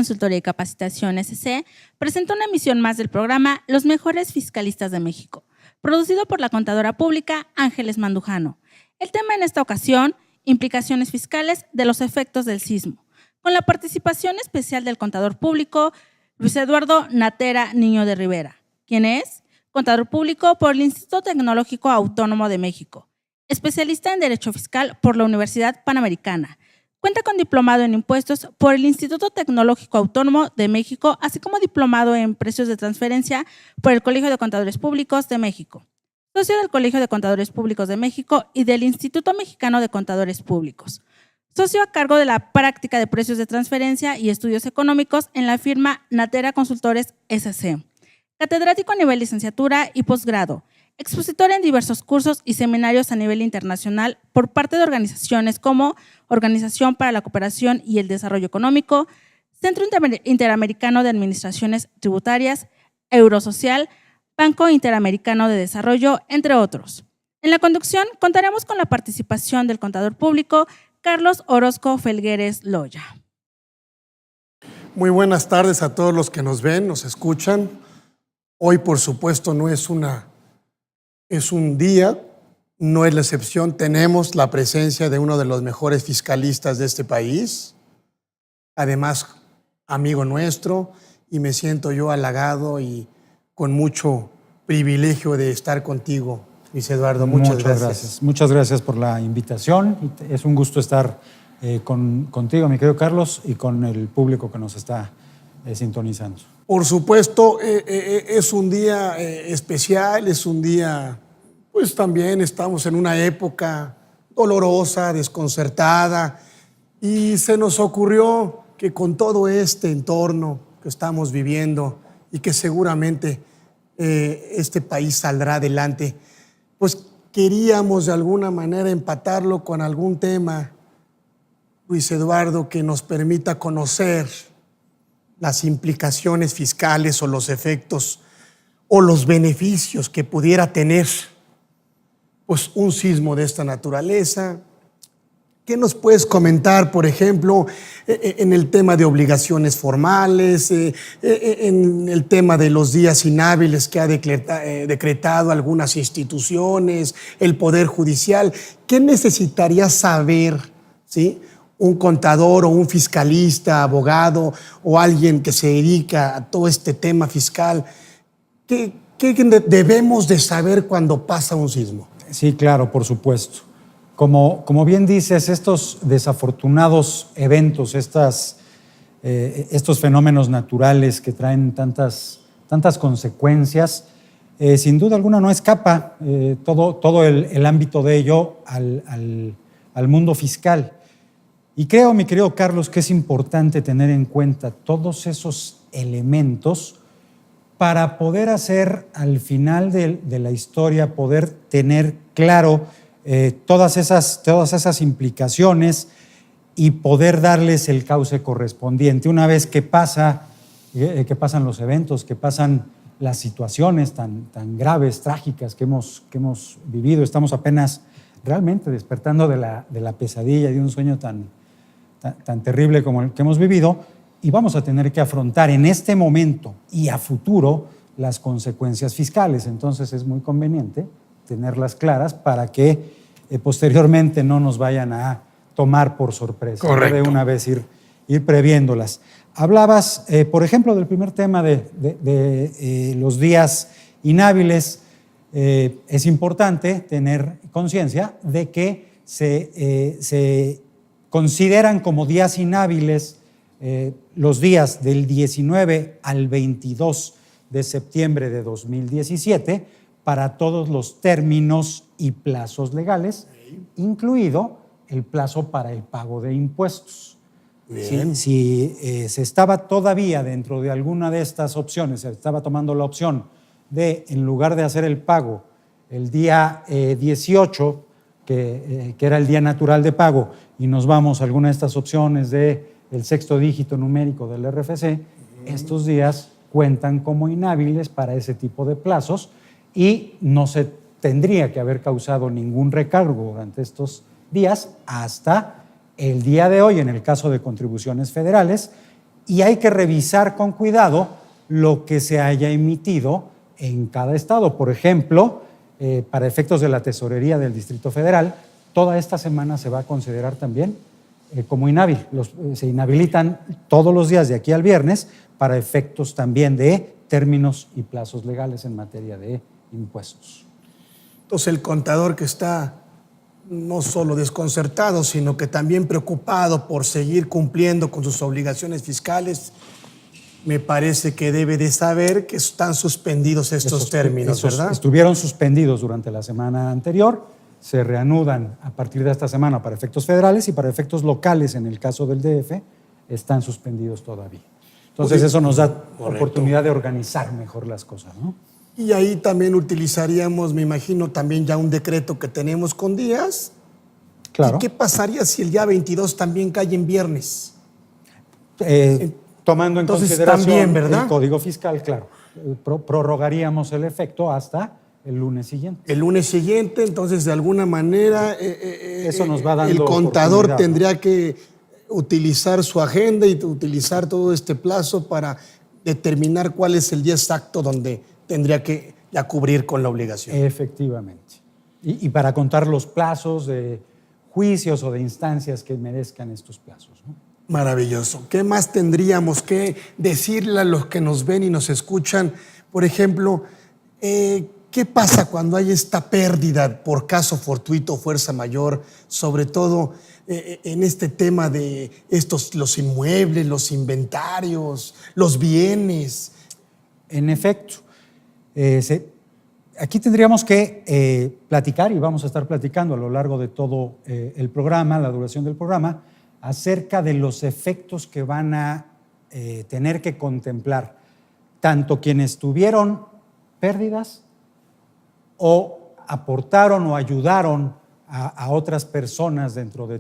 Consultoría y Capacitación SC presenta una emisión más del programa Los Mejores Fiscalistas de México, producido por la contadora pública Ángeles Mandujano. El tema en esta ocasión, implicaciones fiscales de los efectos del sismo, con la participación especial del contador público Luis Eduardo Natera Niño de Rivera, quien es contador público por el Instituto Tecnológico Autónomo de México, especialista en Derecho Fiscal por la Universidad Panamericana. Cuenta con diplomado en impuestos por el Instituto Tecnológico Autónomo de México, así como diplomado en precios de transferencia por el Colegio de Contadores Públicos de México. Socio del Colegio de Contadores Públicos de México y del Instituto Mexicano de Contadores Públicos. Socio a cargo de la práctica de precios de transferencia y estudios económicos en la firma Natera Consultores SC. Catedrático a nivel licenciatura y posgrado. Expositor en diversos cursos y seminarios a nivel internacional por parte de organizaciones como Organización para la Cooperación y el Desarrollo Económico, Centro Interamericano de Administraciones Tributarias, Eurosocial, Banco Interamericano de Desarrollo, entre otros. En la conducción contaremos con la participación del contador público Carlos Orozco Felgueres Loya. Muy buenas tardes a todos los que nos ven, nos escuchan. Hoy, por supuesto, es un día, no es la excepción. Tenemos la presencia de uno de los mejores fiscalistas de este país, además amigo nuestro, y me siento yo halagado y con mucho privilegio de estar contigo, Luis Eduardo. Muchas gracias. Muchas gracias por la invitación. Es un gusto estar contigo, mi querido Carlos, y con el público que nos está sintonizando. Por supuesto, es un día especial, es un día, pues también estamos en una época dolorosa, desconcertada, y se nos ocurrió que con todo este entorno que estamos viviendo y que seguramente este país saldrá adelante, pues queríamos de alguna manera empatarlo con algún tema, Luis Eduardo, que nos permita conocer las implicaciones fiscales o los efectos o los beneficios que pudiera tener pues un sismo de esta naturaleza. ¿Qué nos puedes comentar, por ejemplo, en el tema de obligaciones formales, en el tema de los días inhábiles que ha decretado algunas instituciones, el Poder Judicial? ¿Qué necesitaría saber, ¿sí?, un contador o un fiscalista, abogado o alguien que se dedica a todo este tema fiscal? ¿Qué debemos de saber cuando pasa un sismo? Sí, claro, por supuesto. Como bien dices, estos desafortunados eventos, estos fenómenos naturales que traen tantas consecuencias, sin duda alguna no escapa todo el ámbito de ello al mundo fiscal. Y creo, mi querido Carlos, que es importante tener en cuenta todos esos elementos para poder hacer al final de la historia, poder tener claro todas esas implicaciones y poder darles el cauce correspondiente. Una vez que pasan los eventos, que pasan las situaciones tan graves, trágicas que hemos vivido, estamos apenas realmente despertando de la pesadilla de un sueño tan terrible como el que hemos vivido, y vamos a tener que afrontar en este momento y a futuro las consecuencias fiscales. Entonces es muy conveniente tenerlas claras para que posteriormente no nos vayan a tomar por sorpresa. Correcto. De una vez ir previéndolas. Hablabas, por ejemplo, del primer tema de los días inhábiles. Es importante tener conciencia de que se consideran como días inhábiles los días del 19 al 22 de septiembre de 2017 para todos los términos y plazos legales, incluido el plazo para el pago de impuestos. Si se estaba todavía dentro de alguna de estas opciones, se estaba tomando la opción de, en lugar de hacer el pago el día 18, que era el día natural de pago, y nos vamos a alguna de estas opciones del sexto dígito numérico del RFC, estos días cuentan como inhábiles para ese tipo de plazos y no se tendría que haber causado ningún recargo durante estos días hasta el día de hoy, en el caso de contribuciones federales, y hay que revisar con cuidado lo que se haya emitido en cada estado. Por ejemplo, para efectos de la Tesorería del Distrito Federal, toda esta semana se va a considerar también como inhábil. Se inhabilitan todos los días de aquí al viernes para efectos también de términos y plazos legales en materia de impuestos. Entonces el contador que está no solo desconcertado, sino que también preocupado por seguir cumpliendo con sus obligaciones fiscales, me parece que debe de saber que están suspendidos estos términos, ¿verdad? Estuvieron suspendidos durante la semana anterior, se reanudan a partir de esta semana para efectos federales y para efectos locales, en el caso del DF, están suspendidos todavía. Entonces eso nos da oportunidad de organizar mejor las cosas, ¿no? Y ahí también utilizaríamos, me imagino, también ya un decreto que tenemos con días. Claro. ¿Y qué pasaría si el día 22 también cae en viernes? Tomando en Entonces, consideración también, ¿verdad? el Código Fiscal, claro. Prorrogaríamos el efecto hasta el lunes siguiente. El lunes siguiente, entonces, de alguna manera, eso nos va dando el contador oportunidad, tendría ¿no? que utilizar su agenda y utilizar todo este plazo para determinar cuál es el día exacto donde tendría que ya cubrir con la obligación. Efectivamente. Y para contar los plazos de juicios o de instancias que merezcan estos plazos, ¿no? Maravilloso. ¿Qué más tendríamos que decirle a los que nos ven y nos escuchan? Por ejemplo, ¿qué pasa cuando hay esta pérdida por caso fortuito o fuerza mayor? Sobre todo en este tema de los inmuebles, los inventarios, los bienes. En efecto, aquí tendríamos que platicar, y vamos a estar platicando a lo largo de todo el programa, la duración del programa, acerca de los efectos que van a tener que contemplar tanto quienes tuvieron pérdidas o aportaron o ayudaron a otras personas dentro de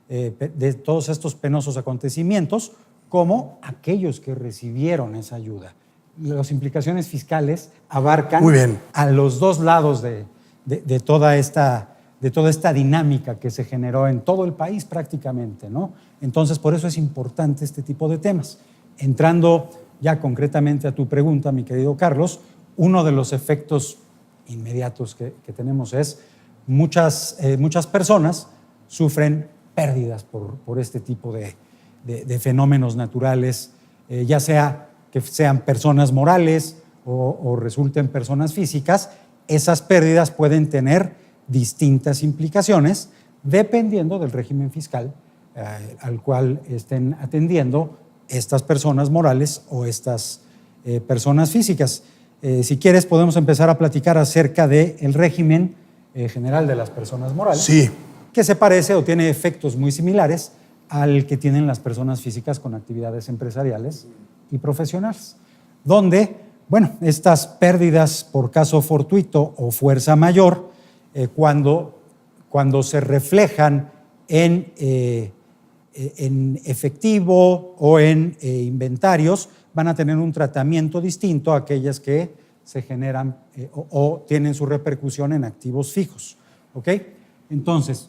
de todos estos penosos acontecimientos, como aquellos que recibieron esa ayuda. Las implicaciones fiscales abarcan a los dos lados de toda esta dinámica que se generó en todo el país prácticamente, ¿no? Entonces, por eso es importante este tipo de temas. Entrando ya concretamente a tu pregunta, mi querido Carlos, uno de los efectos inmediatos que tenemos es muchas personas sufren pérdidas por este tipo de fenómenos naturales, ya sea que sean personas morales o resulten personas físicas. Esas pérdidas pueden tener distintas implicaciones dependiendo del régimen fiscal al cual estén atendiendo estas personas morales o estas personas físicas. Si quieres, podemos empezar a platicar acerca del régimen general de las personas morales, Sí. que se parece o tiene efectos muy similares al que tienen las personas físicas con actividades empresariales y profesionales, donde, bueno, estas pérdidas por caso fortuito o fuerza mayor, cuando se reflejan en efectivo o en inventarios, van a tener un tratamiento distinto a aquellas que se generan o tienen su repercusión en activos fijos. ¿Ok? Entonces,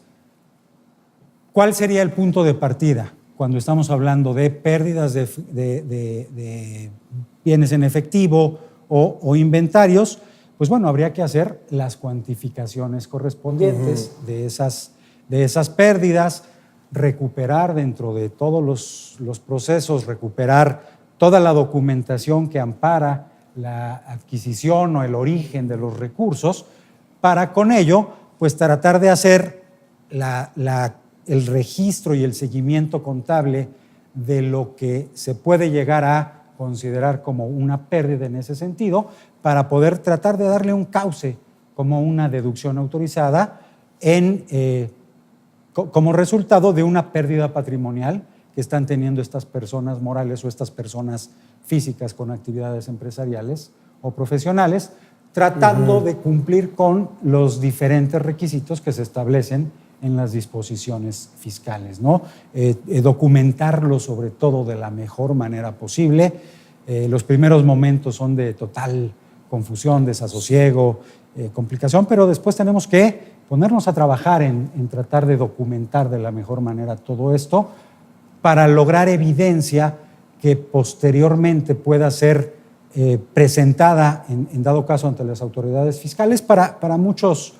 ¿cuál sería el punto de partida cuando estamos hablando de pérdidas de bienes en efectivo o inventarios? Pues bueno, habría que hacer las cuantificaciones correspondientes de esas pérdidas, recuperar dentro de todos los procesos, recuperar toda la documentación que ampara la adquisición o el origen de los recursos, para con ello pues tratar de hacer el registro y el seguimiento contable de lo que se puede llegar a considerar como una pérdida en ese sentido, para poder tratar de darle un cauce como una deducción autorizada como resultado de una pérdida patrimonial que están teniendo estas personas morales o estas personas físicas con actividades empresariales o profesionales, tratando de cumplir con los diferentes requisitos que se establecen en las disposiciones fiscales, ¿no? Documentarlo sobre todo de la mejor manera posible. Los primeros momentos son de total confusión, desasosiego, complicación, pero después tenemos que ponernos a trabajar en tratar de documentar de la mejor manera todo esto para lograr evidencia que posteriormente pueda ser presentada, en dado caso, ante las autoridades fiscales para muchos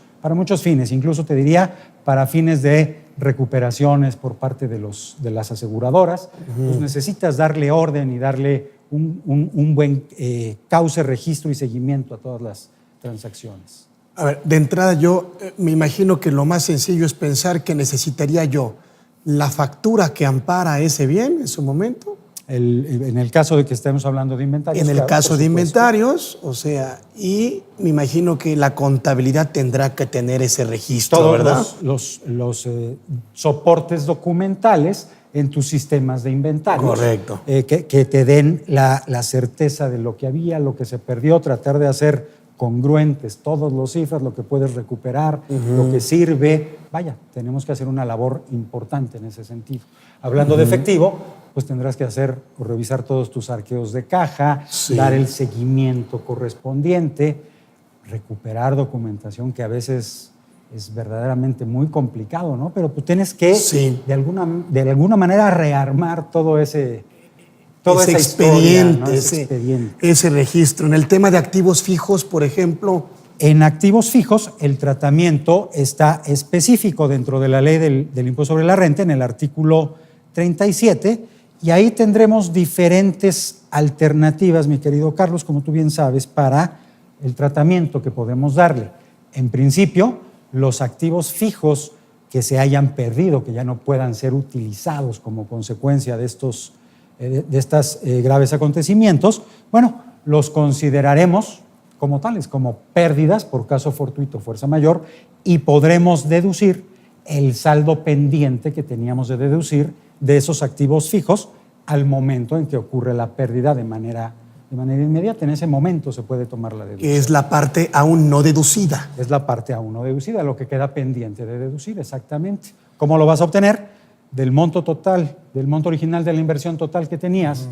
fines, incluso te diría para fines de recuperaciones por parte de las aseguradoras. Pues necesitas darle orden y darle un buen cauce, registro y seguimiento a todas las transacciones. A ver, de entrada yo me imagino que lo más sencillo es pensar que necesitaría yo la factura que ampara ese bien en su momento. En el caso de que estemos hablando de inventarios. En el caso de inventarios, o sea, y me imagino que la contabilidad tendrá que tener ese registro, todos ¿verdad? los soportes documentales en tus sistemas de inventarios. Correcto. Que te den la certeza de lo que había, lo que se perdió, tratar de hacer congruentes todos los cifras, lo que puedes recuperar, lo que sirve. Vaya, tenemos que hacer una labor importante en ese sentido. Hablando de efectivo, pues tendrás que hacer o revisar todos tus arqueos de caja, dar el seguimiento correspondiente, recuperar documentación que a veces es verdaderamente muy complicado, ¿no? Pero tú tienes que de alguna manera rearmar todo ese expediente, expediente. Ese registro. En el tema de activos fijos, por ejemplo. En activos fijos, el tratamiento está específico dentro de la ley del impuesto sobre la renta, en el artículo 37, y ahí tendremos diferentes alternativas, mi querido Carlos, como tú bien sabes, para el tratamiento que podemos darle. En principio, los activos fijos que se hayan perdido, que ya no puedan ser utilizados como consecuencia de estos graves acontecimientos, bueno, los consideraremos como tales, como pérdidas por caso fortuito, fuerza mayor, y podremos deducir el saldo pendiente que teníamos de deducir de esos activos fijos al momento en que ocurre la pérdida de manera inmediata. En ese momento se puede tomar la deducción. Que es la parte aún no deducida. Es la parte aún no deducida, lo que queda pendiente de deducir, exactamente. ¿Cómo lo vas a obtener? Del monto total, del monto original de la inversión total que tenías,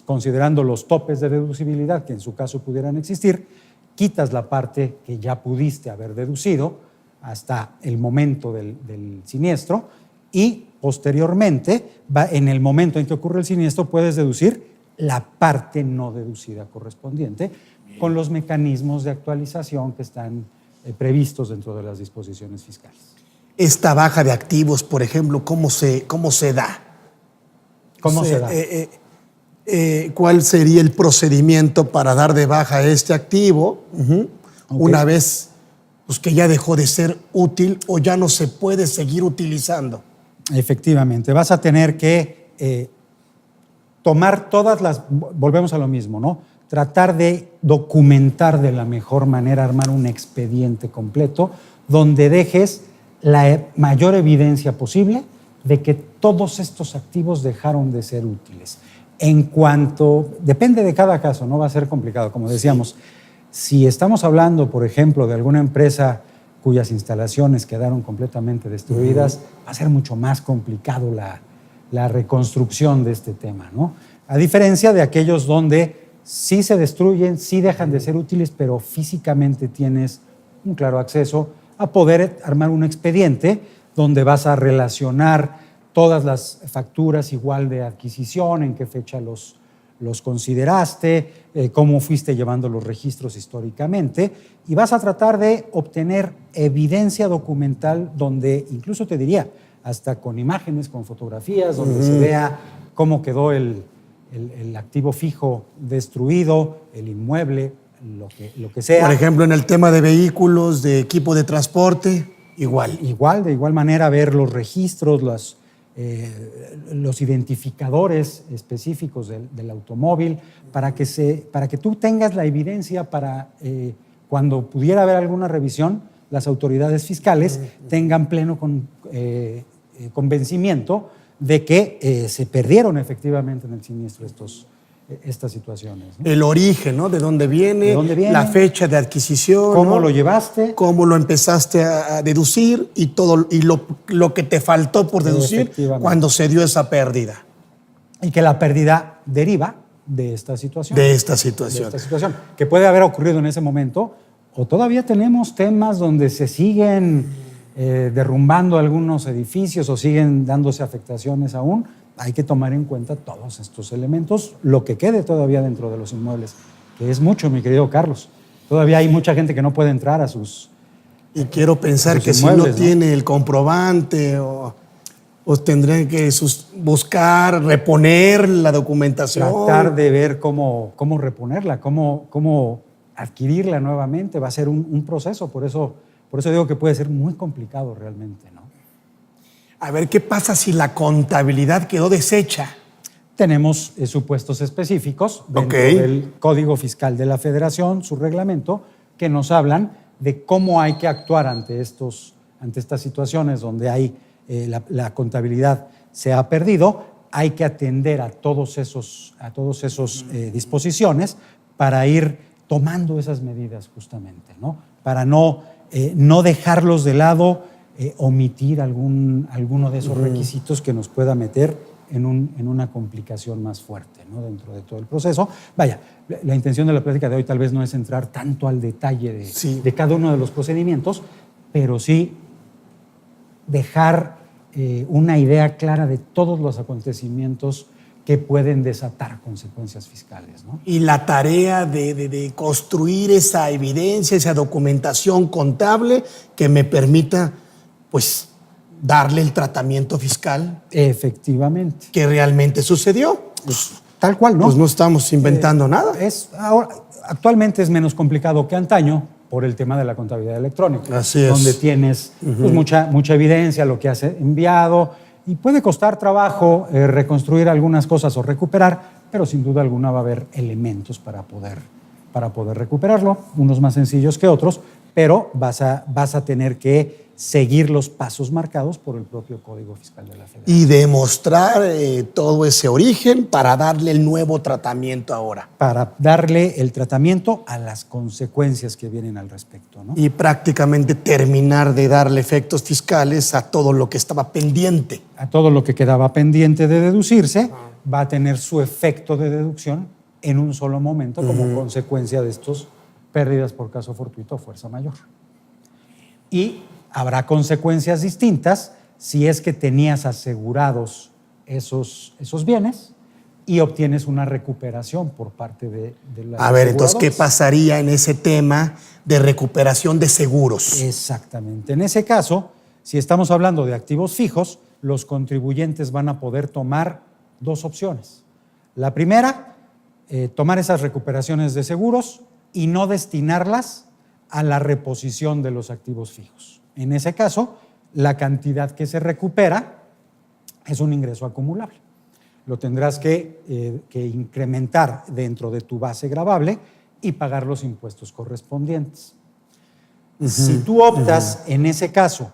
considerando los topes de deducibilidad que en su caso pudieran existir, quitas la parte que ya pudiste haber deducido hasta el momento del siniestro y posteriormente, en el momento en que ocurre el siniestro, puedes deducir la parte no deducida correspondiente con los mecanismos de actualización que están previstos dentro de las disposiciones fiscales. Esta baja de activos, por ejemplo, ¿cómo se da? ¿Cómo se da? ¿Cuál sería el procedimiento para dar de baja este activo una vez pues, que ya dejó de ser útil o ya no se puede seguir utilizando? Efectivamente, vas a tener que tomar volvemos a lo mismo, ¿no? Tratar de documentar de la mejor manera, armar un expediente completo donde dejes la mayor evidencia posible de que todos estos activos dejaron de ser útiles. Depende de cada caso, no va a ser complicado, como decíamos. Si estamos hablando, por ejemplo, de alguna empresa cuyas instalaciones quedaron completamente destruidas, va a ser mucho más complicado la reconstrucción de este tema, ¿no? A diferencia de aquellos donde sí se destruyen, sí dejan de ser útiles, pero físicamente tienes un claro acceso a poder armar un expediente donde vas a relacionar todas las facturas igual de adquisición, en qué fecha los consideraste, cómo fuiste llevando los registros históricamente, y vas a tratar de obtener evidencia documental donde, incluso te diría, hasta con imágenes, con fotografías, donde se vea cómo quedó el activo fijo destruido, el inmueble, lo que sea. Por ejemplo, en el tema de vehículos, de equipo de transporte, igual. De igual manera, ver los registros, los identificadores específicos del automóvil, para que tú tengas la evidencia para cuando pudiera haber alguna revisión, las autoridades fiscales tengan pleno convencimiento de que se perdieron efectivamente en el siniestro estas situaciones, ¿no? El origen, ¿no? ¿De dónde viene? La fecha de adquisición. ¿Cómo ¿no? lo llevaste? ¿Cómo lo empezaste a deducir? Y todo lo que te faltó por deducir cuando se dio esa pérdida. Y que la pérdida deriva de esta situación. De esta situación. Que puede haber ocurrido en ese momento, o todavía tenemos temas donde se siguen derrumbando algunos edificios o siguen dándose afectaciones aún hay que tomar en cuenta todos estos elementos, lo que quede todavía dentro de los inmuebles, que es mucho, mi querido Carlos. Todavía hay mucha gente que no puede entrar a sus... Y quiero pensar que inmuebles, si no tiene el comprobante o tendrían que buscar, reponer la documentación. Tratar de ver cómo reponerla, cómo adquirirla nuevamente. Va a ser un proceso, por eso digo que puede ser muy complicado realmente, ¿no? A ver, ¿qué pasa si la contabilidad quedó deshecha? Tenemos supuestos específicos dentro del Código Fiscal de la Federación, su reglamento, que nos hablan de cómo hay que actuar ante estas situaciones donde hay la contabilidad se ha perdido. Hay que atender a todos esos disposiciones para ir tomando esas medidas justamente, ¿no? Para no dejarlos de lado, omitir alguno de esos requisitos que nos pueda meter en una complicación más fuerte, ¿no? Dentro de todo el proceso. Vaya, la intención de la plática de hoy tal vez no es entrar tanto al detalle de cada uno de los procedimientos, pero sí dejar una idea clara de todos los acontecimientos que pueden desatar consecuencias fiscales, ¿no? Y la tarea de construir esa evidencia, esa documentación contable que me permita, pues, darle el tratamiento fiscal. Efectivamente. Que realmente sucedió. Pues, tal cual, ¿no? Pues no estamos inventando nada. Actualmente es menos complicado que antaño por el tema de la contabilidad electrónica. Así es. Donde tienes pues, mucha evidencia, lo que has enviado, y puede costar trabajo reconstruir algunas cosas o recuperar, pero sin duda alguna va a haber elementos para poder recuperarlo, unos más sencillos que otros, pero vas a tener que seguir los pasos marcados por el propio Código Fiscal de la Federación. Y demostrar todo ese origen para darle el nuevo tratamiento ahora. Para darle el tratamiento a las consecuencias que vienen al respecto, ¿no? Y prácticamente terminar de darle efectos fiscales a todo lo que estaba pendiente. A todo lo que quedaba pendiente de deducirse, va a tener su efecto de deducción en un solo momento como consecuencia de estos pérdidas por caso fortuito o fuerza mayor. Y habrá consecuencias distintas si es que tenías asegurados esos bienes y obtienes una recuperación por parte de las A ver, entonces, ¿qué aseguradoras. pasaría en ese tema de recuperación de seguros? Exactamente. En ese caso, si estamos hablando de activos fijos, los contribuyentes van a poder tomar dos opciones. La primera, tomar esas recuperaciones de seguros y no destinarlas a la reposición de los activos fijos. En ese caso, la cantidad que se recupera es un ingreso acumulable. Lo tendrás que incrementar dentro de tu base gravable y pagar los impuestos correspondientes. Si tú optas, en ese caso,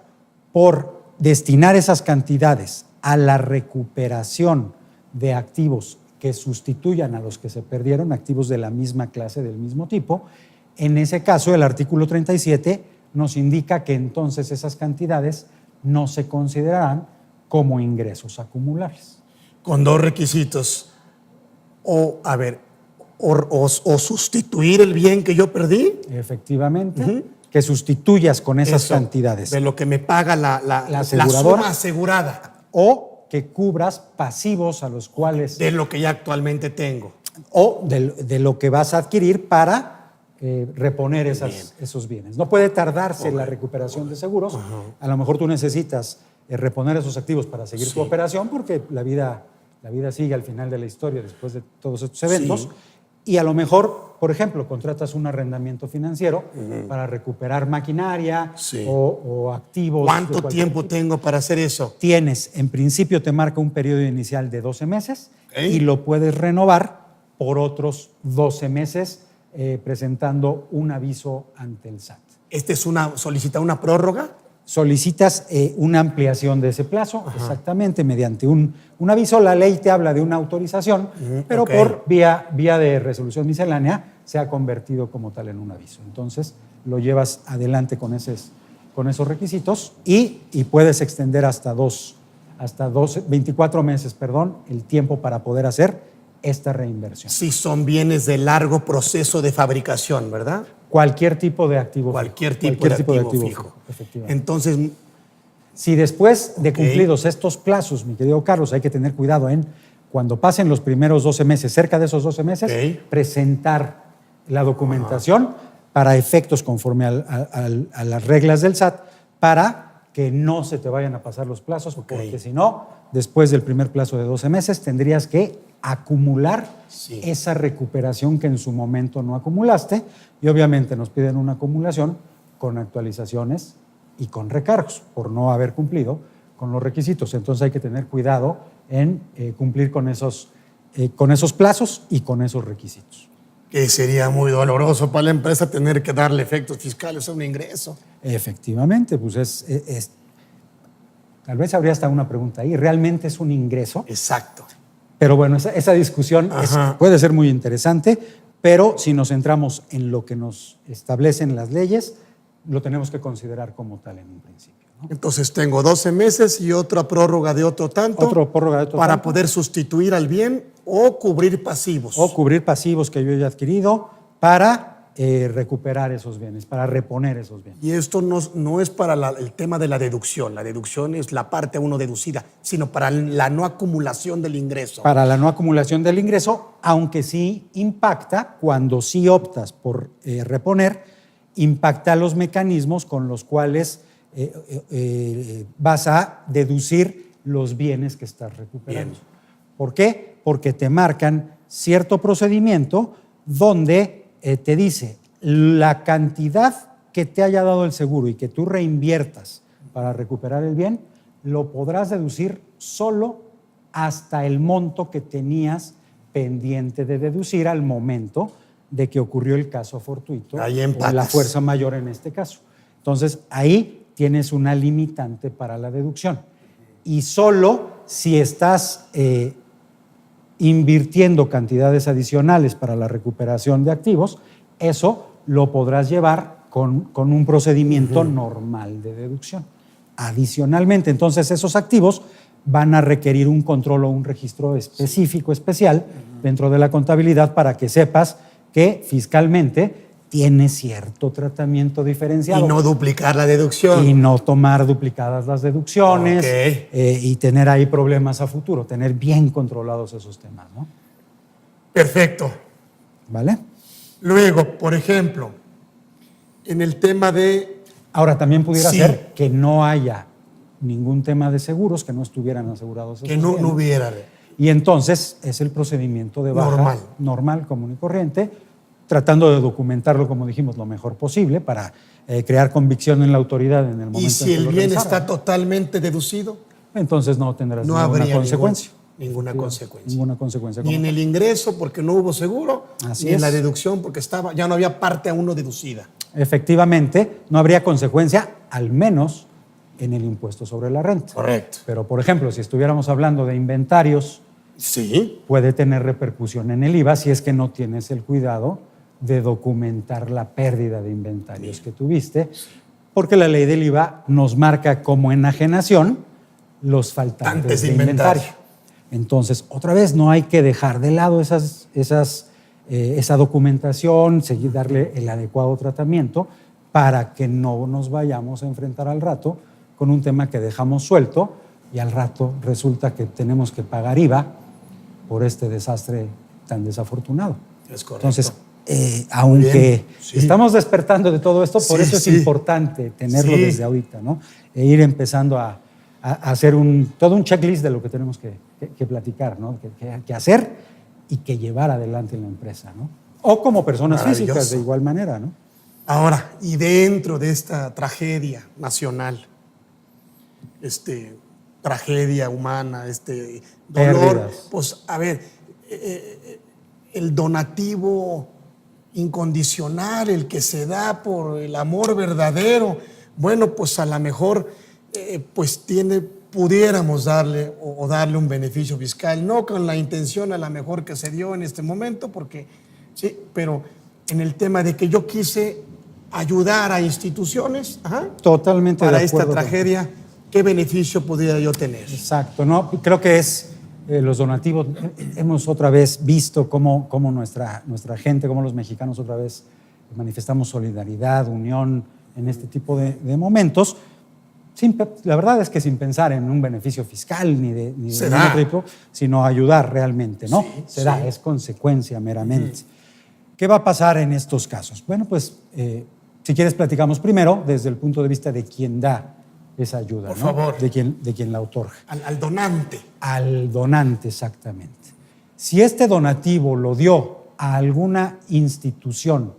por destinar esas cantidades a la recuperación de activos que sustituyan a los que se perdieron, activos de la misma clase, del mismo tipo, en ese caso el artículo 37 nos indica que entonces esas cantidades no se considerarán como ingresos acumulables. Con dos requisitos. O sustituir el bien que yo perdí. Efectivamente, que sustituyas con esas cantidades. De lo que me paga la aseguradora, suma asegurada. O que cubras pasivos a los cuales... De lo que ya actualmente tengo. O de lo que vas a adquirir para reponer esos bienes. No puede tardarse la recuperación de seguros. A lo mejor tú necesitas reponer esos activos para seguir tu operación porque la vida sigue al final de la historia después de todos estos eventos. Y a lo mejor, por ejemplo, contratas un arrendamiento financiero para recuperar maquinaria o activos. ¿Cuánto tiempo tengo para hacer eso? Tienes, en principio te marca un periodo inicial de 12 meses y lo puedes renovar por otros 12 meses presentando un aviso ante el SAT. ¿Solicita una prórroga? Solicitas una ampliación de ese plazo, exactamente, mediante un aviso. La ley te habla de una autorización, pero por vía de resolución miscelánea se ha convertido como tal en un aviso. Entonces, lo llevas adelante con esos requisitos y puedes extender hasta 24 meses, el tiempo para poder hacer esta reinversión. Si son bienes de largo proceso de fabricación, ¿verdad? Cualquier tipo de activo Cualquier tipo de activo fijo. Efectivamente. Entonces, Si después de cumplidos estos plazos, mi querido Carlos, hay que tener cuidado en cuando pasen los primeros 12 meses, cerca de esos 12 meses, presentar la documentación para efectos conforme a las reglas del SAT para que no se te vayan a pasar los plazos, porque si no, después del primer plazo de 12 meses tendrías que acumular esa recuperación que en su momento no acumulaste y obviamente nos piden una acumulación con actualizaciones y con recargos por no haber cumplido con los requisitos. Entonces hay que tener cuidado en cumplir con esos plazos y con esos requisitos. Que sería muy doloroso para la empresa tener que darle efectos fiscales a un ingreso. Efectivamente, pues tal vez habría hasta una pregunta ahí, ¿realmente es un ingreso? Exacto. Pero bueno, esa discusión puede ser muy interesante, pero si nos centramos en lo que nos establecen las leyes, lo tenemos que considerar como tal en un principio, ¿no? Entonces tengo 12 meses y otra prórroga de otro tanto. Para poder sustituir al bien o cubrir pasivos. O cubrir pasivos que yo haya adquirido para recuperar esos bienes, para reponer esos bienes. Y esto no es para el tema de la deducción. La deducción es la parte a uno deducida, sino para la no acumulación del ingreso. Para la no acumulación del ingreso, aunque sí impacta, cuando sí optas por reponer, impacta los mecanismos con los cuales vas a deducir los bienes que estás recuperando. Bien. ¿Por qué? Porque te marcan cierto procedimiento donde te dice la cantidad que te haya dado el seguro y que tú reinviertas para recuperar el bien, lo podrás deducir solo hasta el monto que tenías pendiente de deducir al momento de que ocurrió el caso fortuito o la fuerza mayor en este caso. Entonces, ahí tienes una limitante para la deducción. Y solo si estás invirtiendo cantidades adicionales para la recuperación de activos, eso lo podrás llevar con un procedimiento normal de deducción. Adicionalmente, entonces, esos activos van a requerir un control o un registro específico, especial, dentro de la contabilidad para que sepas que fiscalmente tiene cierto tratamiento diferenciado. Y no duplicar la deducción. Y no tomar duplicadas las deducciones y tener ahí problemas a futuro, tener bien controlados esos temas, ¿no? Perfecto. ¿Vale? Luego, por ejemplo, en el tema de... Ahora, también pudiera ser que no haya ningún tema de seguros, que no estuvieran asegurados. Que no hubiera. Y entonces es el procedimiento de baja normal, común y corriente, tratando de documentarlo, como dijimos, lo mejor posible para crear convicción en la autoridad en el momento. ¿Y si el bien está totalmente deducido? Entonces no tendrás ninguna consecuencia. Ninguna consecuencia. Ninguna consecuencia. Ni en el ingreso porque no hubo seguro, ni en la deducción porque ya no había parte a uno deducida. Efectivamente, no habría consecuencia, al menos en el impuesto sobre la renta. Correcto. Pero, por ejemplo, si estuviéramos hablando de inventarios, puede tener repercusión en el IVA si es que no tienes el cuidado de documentar la pérdida de inventarios que tuviste, porque la ley del IVA nos marca como enajenación los faltantes de inventario. Entonces, otra vez, no hay que dejar de lado esa documentación, darle el adecuado tratamiento para que no nos vayamos a enfrentar al rato con un tema que dejamos suelto y al rato resulta que tenemos que pagar IVA por este desastre tan desafortunado. Es correcto. Entonces, aunque estamos despertando de todo esto, por eso es importante tenerlo desde ahorita, ¿no? E ir empezando a hacer todo un checklist de lo que tenemos que platicar, ¿no? Que hacer y que llevar adelante en la empresa, ¿no? O como personas físicas de igual manera, ¿no? Ahora, y dentro de esta tragedia nacional, tragedia humana, dolor, pérdidas. Pues a ver, el donativo incondicional, el que se da por el amor verdadero, bueno, pues a lo mejor pues pudiéramos darle un beneficio fiscal, no con la intención a lo mejor que se dio en este momento, porque sí, pero en el tema de que yo quise ayudar a instituciones totalmente para de acuerdo esta tragedia, ¿qué beneficio pudiera yo tener? Exacto, no, creo que es los donativos. Hemos otra vez visto cómo nuestra gente, cómo los mexicanos otra vez manifestamos solidaridad, unión en este tipo de momentos. La verdad es que sin pensar en un beneficio fiscal ni de ningún otro tipo, sino ayudar realmente, ¿no? Sí, Es consecuencia meramente. ¿Qué va a pasar en estos casos? Bueno, pues si quieres platicamos primero desde el punto de vista de quien da esa ayuda, Por ¿no? favor. De quien la otorga. Al donante. Al donante, exactamente. Si este donativo lo dio a alguna institución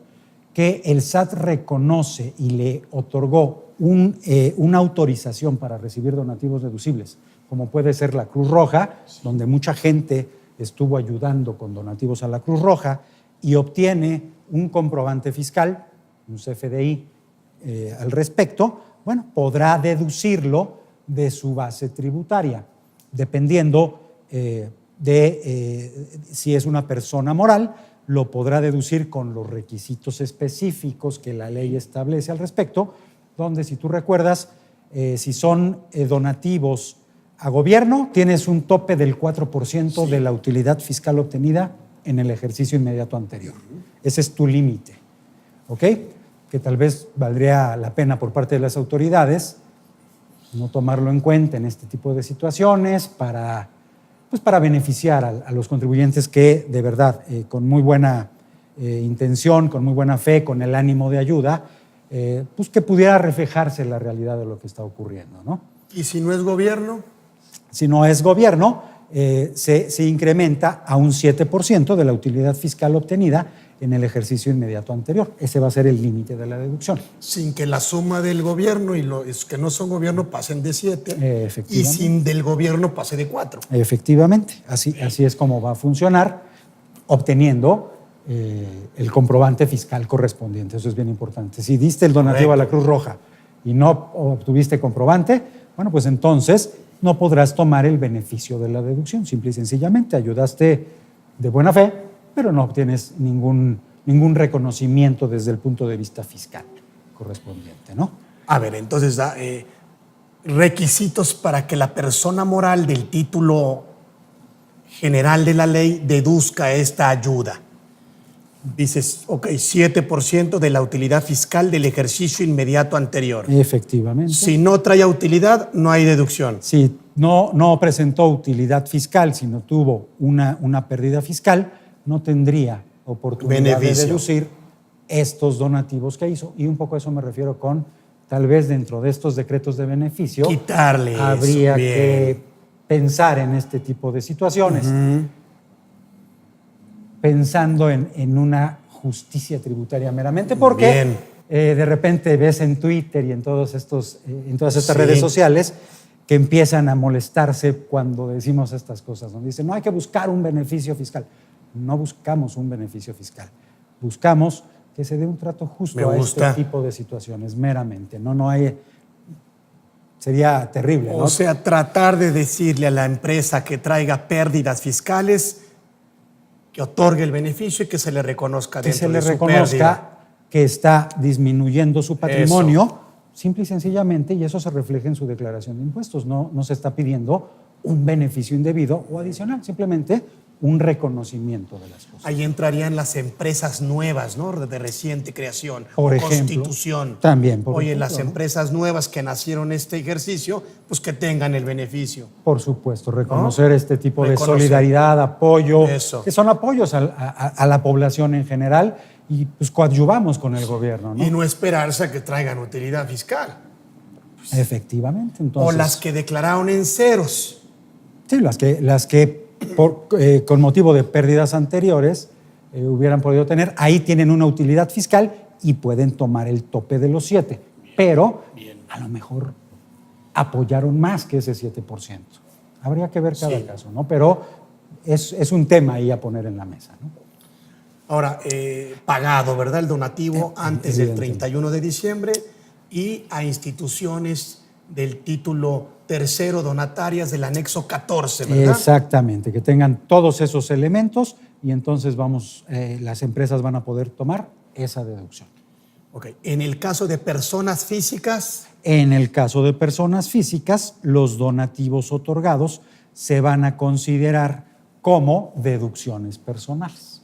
que el SAT reconoce y le otorgó una autorización para recibir donativos deducibles, como puede ser la Cruz Roja, donde mucha gente estuvo ayudando con donativos a la Cruz Roja y obtiene un comprobante fiscal, un CFDI al respecto, bueno, podrá deducirlo de su base tributaria, dependiendo si es una persona moral, lo podrá deducir con los requisitos específicos que la ley establece al respecto, donde, si tú recuerdas, si son donativos a gobierno, tienes un tope del 4% de la utilidad fiscal obtenida en el ejercicio inmediato anterior. Ese es tu límite, ¿ok? Que tal vez valdría la pena por parte de las autoridades no tomarlo en cuenta en este tipo de situaciones para beneficiar a los contribuyentes que de verdad, con muy buena intención, con muy buena fe, con el ánimo de ayuda, pues que pudiera reflejarse la realidad de lo que está ocurriendo, ¿no? ¿Y si no es gobierno? Si no es gobierno, se incrementa a un 7% de la utilidad fiscal obtenida en el ejercicio inmediato anterior. Ese va a ser el límite de la deducción. Sin que la suma del gobierno y los que no son gobierno pasen de 7 y Efectivamente. sin del gobierno pase de 4. Efectivamente, así es como va a funcionar, obteniendo el comprobante fiscal correspondiente. Eso es bien importante. Si diste el donativo a la Cruz Roja y no obtuviste comprobante, bueno, pues entonces no podrás tomar el beneficio de la deducción. Simple y sencillamente ayudaste de buena fe, pero no obtienes ningún reconocimiento desde el punto de vista fiscal correspondiente, ¿no? A ver, entonces, requisitos para que la persona moral del título general de la ley deduzca esta ayuda. Dices, ok, 7% de la utilidad fiscal del ejercicio inmediato anterior. Efectivamente. Si no trae utilidad, no hay deducción. Si no presentó utilidad fiscal, sino tuvo una pérdida fiscal, no tendría oportunidad de deducir estos donativos que hizo. Y un poco a eso me refiero con, tal vez dentro de estos decretos de beneficio, quitarle habría eso, que pensar en este tipo de situaciones. Pensando en una justicia tributaria meramente, porque de repente ves en Twitter y en todas estas redes sociales que empiezan a molestarse cuando decimos estas cosas, donde dicen, no hay que buscar un beneficio fiscal. No buscamos un beneficio fiscal, buscamos que se dé un trato justo a este tipo de situaciones, meramente. No hay... Sería terrible, ¿no? O sea, tratar de decirle a la empresa que traiga pérdidas fiscales, que otorgue el beneficio y que se le reconozca dentro de su pérdida. Que se le reconozca que está disminuyendo su patrimonio, simple y sencillamente, y eso se refleja en su declaración de impuestos. No se está pidiendo un beneficio indebido o adicional, simplemente un reconocimiento de las cosas. Ahí entrarían las empresas nuevas, ¿no? De reciente creación, por ejemplo, constitución. También, Oye, las empresas nuevas que nacieron este ejercicio, pues que tengan el beneficio. Por supuesto, reconocer este tipo de solidaridad, apoyo, que son apoyos a la población en general, y pues coadyuvamos con el gobierno, ¿no? Y no esperarse a que traigan utilidad fiscal. Efectivamente. Entonces, o las que declararon en ceros. Sí, las que con motivo de pérdidas anteriores hubieran podido tener, ahí tienen una utilidad fiscal y pueden tomar el tope de los 7, pero a lo mejor apoyaron más que ese 7%. Habría que ver cada caso, ¿no? Pero es un tema ahí a poner en la mesa, ¿no? Ahora, pagado, ¿verdad? El donativo antes del 31 de diciembre y a instituciones del título tercero donatarias del anexo 14, ¿verdad? Exactamente, que tengan todos esos elementos y entonces las empresas van a poder tomar esa deducción. Ok. En el caso de personas físicas. En el caso de personas físicas, los donativos otorgados se van a considerar como deducciones personales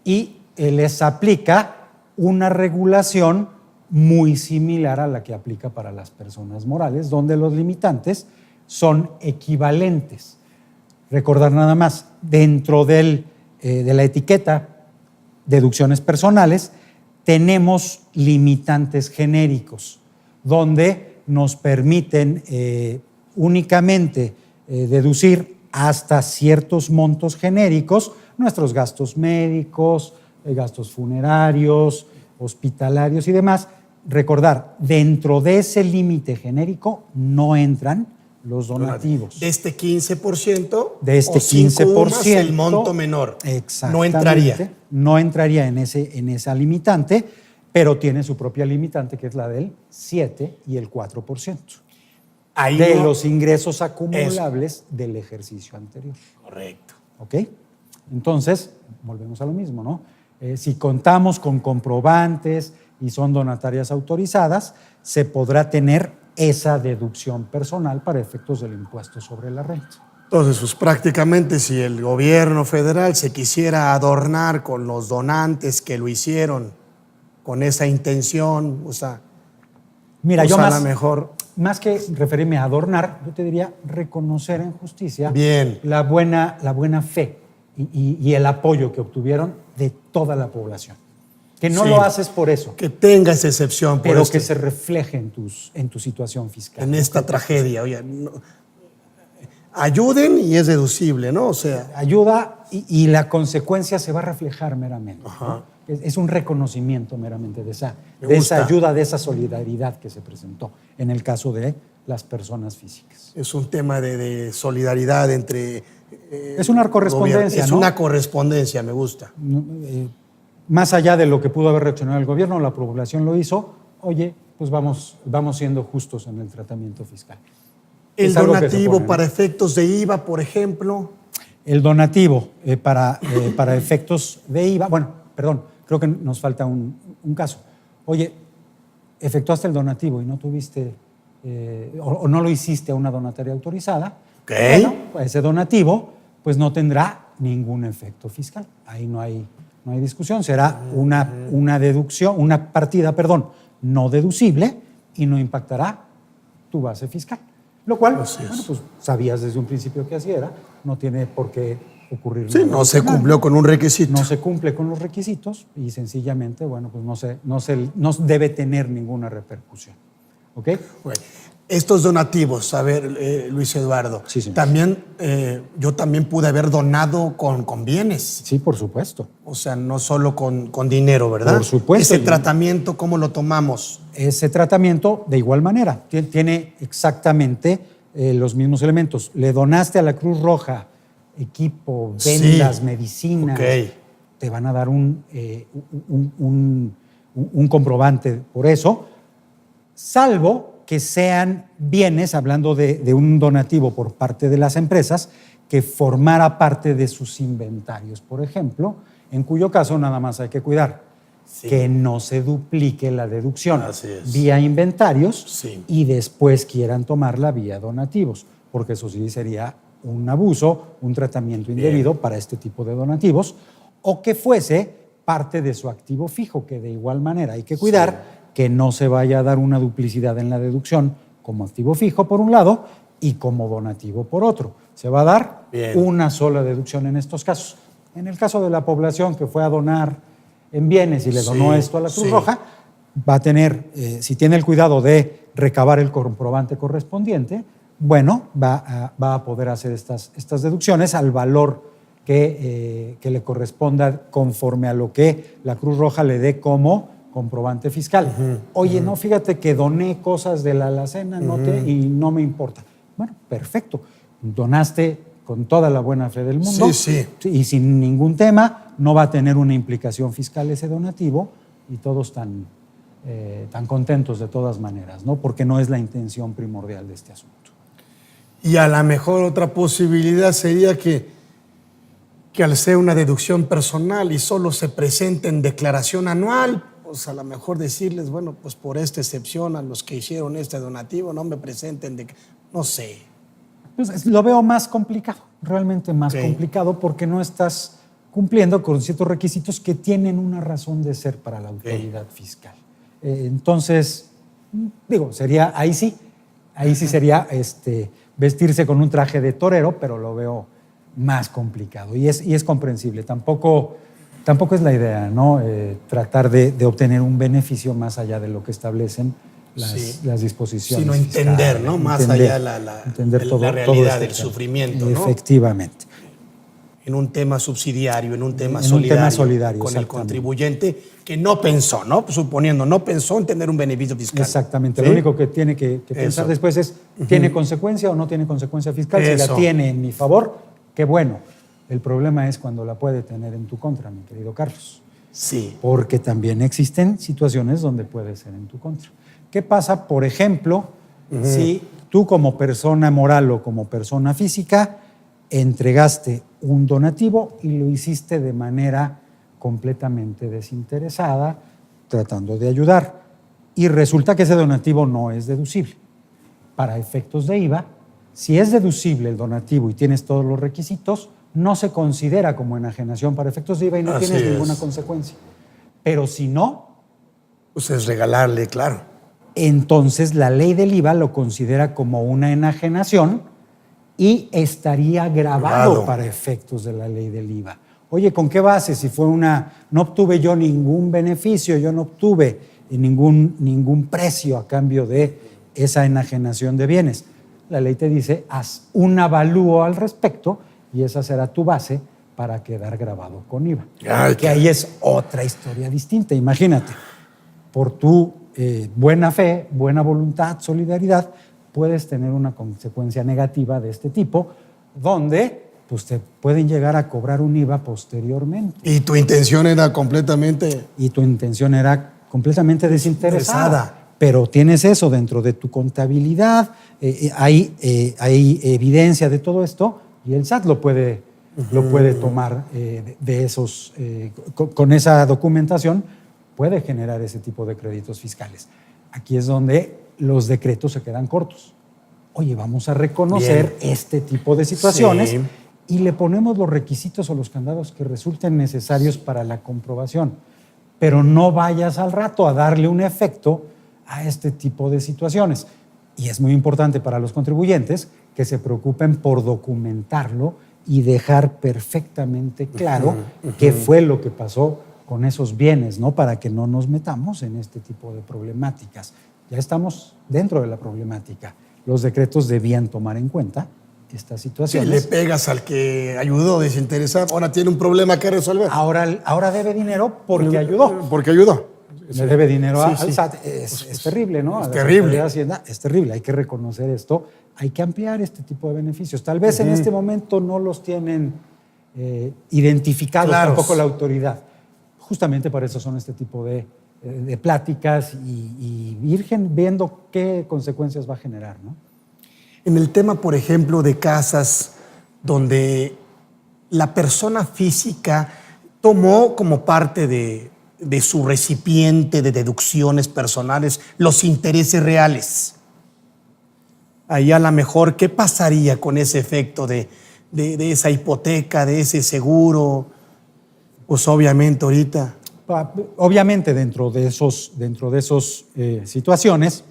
y les aplica una regulación muy similar a la que aplica para las personas morales, donde los limitantes son equivalentes. Recordar nada más, dentro de la etiqueta deducciones personales, tenemos limitantes genéricos, donde nos permiten únicamente deducir hasta ciertos montos genéricos nuestros gastos médicos, gastos funerarios, hospitalarios y demás. Recordar, dentro de ese límite genérico no entran los donativos. De este 15%, de este o 15%, el monto menor. No entraría. No entraría en esa limitante, pero tiene su propia limitante, que es la del 7 y el 4%. Ahí de no, los ingresos acumulables del ejercicio anterior. Correcto. ¿Ok? Entonces, volvemos a lo mismo, ¿no? Si contamos con comprobantes y son donatarias autorizadas, se podrá tener esa deducción personal para efectos del impuesto sobre la renta. Entonces, pues prácticamente si el gobierno federal se quisiera adornar con los donantes que lo hicieron con esa intención, o sea, mira, pues yo a lo mejor más que referirme a adornar, yo te diría reconocer en justicia bien la buena fe y el apoyo que obtuvieron de toda la población. Que no sí, lo haces por eso, que tenga esa excepción, por pero que se refleje en tu situación fiscal. en esta tragedia. Oye, no, ayuden y es deducible, ¿no? O sea, ayuda y la consecuencia se va a reflejar meramente. ¿No? Es un reconocimiento meramente de esa ayuda, de esa solidaridad que se presentó en el caso de las personas físicas. es un tema de solidaridad entre... es una correspondencia, es ¿no? una correspondencia, me gusta. Más allá de lo que pudo haber reaccionado el gobierno, la población lo hizo. Oye, pues vamos siendo justos en el tratamiento fiscal. El donativo para efectos de IVA, por ejemplo. El donativo para efectos de IVA, bueno, perdón, creo que nos falta un caso. Oye, efectuaste el donativo y no tuviste, o no lo hiciste a una donataria autorizada. Okay. Bueno, pues ese donativo pues no tendrá ningún efecto fiscal. Ahí no hay discusión. Será una deducción, una partida, perdón, no deducible y no impactará tu base fiscal. Lo cual, pues sabías desde un principio que así era, no tiene por qué ocurrir. Sí, no se cumplió con un requisito. No se cumple con los requisitos y sencillamente, bueno, pues no debe tener ninguna repercusión. ¿Ok? Bueno, estos donativos, a ver, Luis Eduardo, sí, también, yo también pude haber donado con bienes. Sí, por supuesto. O sea, no solo con dinero, ¿verdad? Por supuesto. Ese tratamiento, ¿cómo lo tomamos? Ese tratamiento, de igual manera, tiene exactamente los mismos elementos. Le donaste a la Cruz Roja equipo, vendas, medicinas, te van a dar un comprobante por eso, salvo que sean bienes, hablando de un donativo por parte de las empresas, que formara parte de sus inventarios, por ejemplo, en cuyo caso nada más hay que cuidar que no se duplique la deducción vía inventarios y después quieran tomarla vía donativos, porque eso sí sería un abuso, un tratamiento indebido para este tipo de donativos, o que fuese parte de su activo fijo, que de igual manera hay que cuidar que no se vaya a dar una duplicidad en la deducción como activo fijo por un lado y como donativo por otro. Se va a dar una sola deducción en estos casos. En el caso de la población que fue a donar en bienes y le donó esto a la Cruz Roja, va a tener, si tiene el cuidado de recabar el comprobante correspondiente, bueno, va a poder hacer estas deducciones al valor que le corresponda conforme a lo que la Cruz Roja le dé como comprobante fiscal. Oye, no, fíjate que doné cosas de la alacena y no me importa. Bueno, perfecto. Donaste con toda la buena fe del mundo y sin ningún tema, no va a tener una implicación fiscal ese donativo y todos tan contentos de todas maneras, ¿no? Porque no es la intención primordial de este asunto. Y a lo mejor otra posibilidad sería que al ser una deducción personal y solo se presente en declaración anual, pues a lo mejor decirles, bueno, pues por esta excepción a los que hicieron este donativo no me presenten, no sé. Pues lo veo más complicado, realmente más complicado, porque no estás cumpliendo con ciertos requisitos que tienen una razón de ser para la autoridad fiscal. Entonces, digo, sería, ahí sí sería vestirse con un traje de torero, pero lo veo más complicado y es comprensible. Tampoco es la idea, ¿no? Tratar de obtener un beneficio más allá de lo que establecen las disposiciones. Sino entender, ¿no? Más allá entender la realidad del sufrimiento, ¿no? Efectivamente. En un tema subsidiario, en un tema En solidario, un tema solidario, con el exactamente. contribuyente que no pensó, ¿no? Suponiendo, no pensó en tener un beneficio fiscal. Exactamente. ¿Sí? Lo único que tiene que pensar después es, ¿tiene consecuencia o no tiene consecuencia fiscal? Si la tiene en mi favor, qué bueno. El problema es cuando la puede tener en tu contra, mi querido Carlos. Sí. Porque también existen situaciones donde puede ser en tu contra. ¿Qué pasa, por ejemplo, si tú como persona moral o como persona física entregaste un donativo y lo hiciste de manera completamente desinteresada, tratando de ayudar, y resulta que ese donativo no es deducible? Para efectos de IVA, si es deducible el donativo y tienes todos los requisitos, no se considera como enajenación para efectos de IVA y no Así tienes es. ninguna consecuencia. Pero si no, Pues es regalarle, claro. entonces la ley del IVA lo considera como una enajenación y estaría grabado Grabado. para efectos de la ley del IVA. Oye, ¿con qué base? Si fue no obtuve yo ningún beneficio, yo no obtuve ningún precio a cambio de esa enajenación de bienes. La ley te dice, haz un avalúo al respecto y esa será tu base para quedar grabado con IVA. Ay, que ahí es otra historia distinta. Imagínate, por tu buena fe, buena voluntad, solidaridad, puedes tener una consecuencia negativa de este tipo, donde pues, te pueden llegar a cobrar un IVA posteriormente. Y tu intención era completamente... Y tu intención era completamente desinteresada. Desinteresada. Pero tienes eso dentro de tu contabilidad, hay evidencia de todo esto y el SAT lo puede tomar de esos, con esa documentación puede generar ese tipo de créditos fiscales. Aquí es donde los decretos se quedan cortos. Oye, vamos a reconocer este tipo de situaciones Sí. y le ponemos los requisitos o los candados que resulten necesarios para la comprobación. Pero no vayas al rato a darle un efecto a este tipo de situaciones. Y es muy importante para los contribuyentes que se preocupen por documentarlo y dejar perfectamente claro qué fue lo que pasó con esos bienes, ¿no? Para que no nos metamos en este tipo de problemáticas. Ya estamos dentro de la problemática. Los decretos debían tomar en cuenta estas Si situaciones. le pegas al que ayudó desinteresado, ahora tiene un problema que resolver. Ahora debe dinero porque ayudó. Porque ayudó. Le debe dinero Sí, al sí. SAT. Es terrible, ¿no? Es A la terrible. Secretaría de Hacienda. Es terrible. Hay que reconocer esto. Hay que ampliar este tipo de beneficios. Tal vez en este momento no los tienen identificados Claros. tampoco la autoridad. Justamente para eso son este tipo de pláticas y ir viendo qué consecuencias va a generar, ¿no? En el tema, por ejemplo, de casas donde la persona física tomó como parte de su recipiente de deducciones personales los intereses reales. Ahí a lo mejor, ¿qué pasaría con ese efecto de esa hipoteca, de ese seguro? Pues obviamente ahorita... Obviamente dentro de esos situaciones,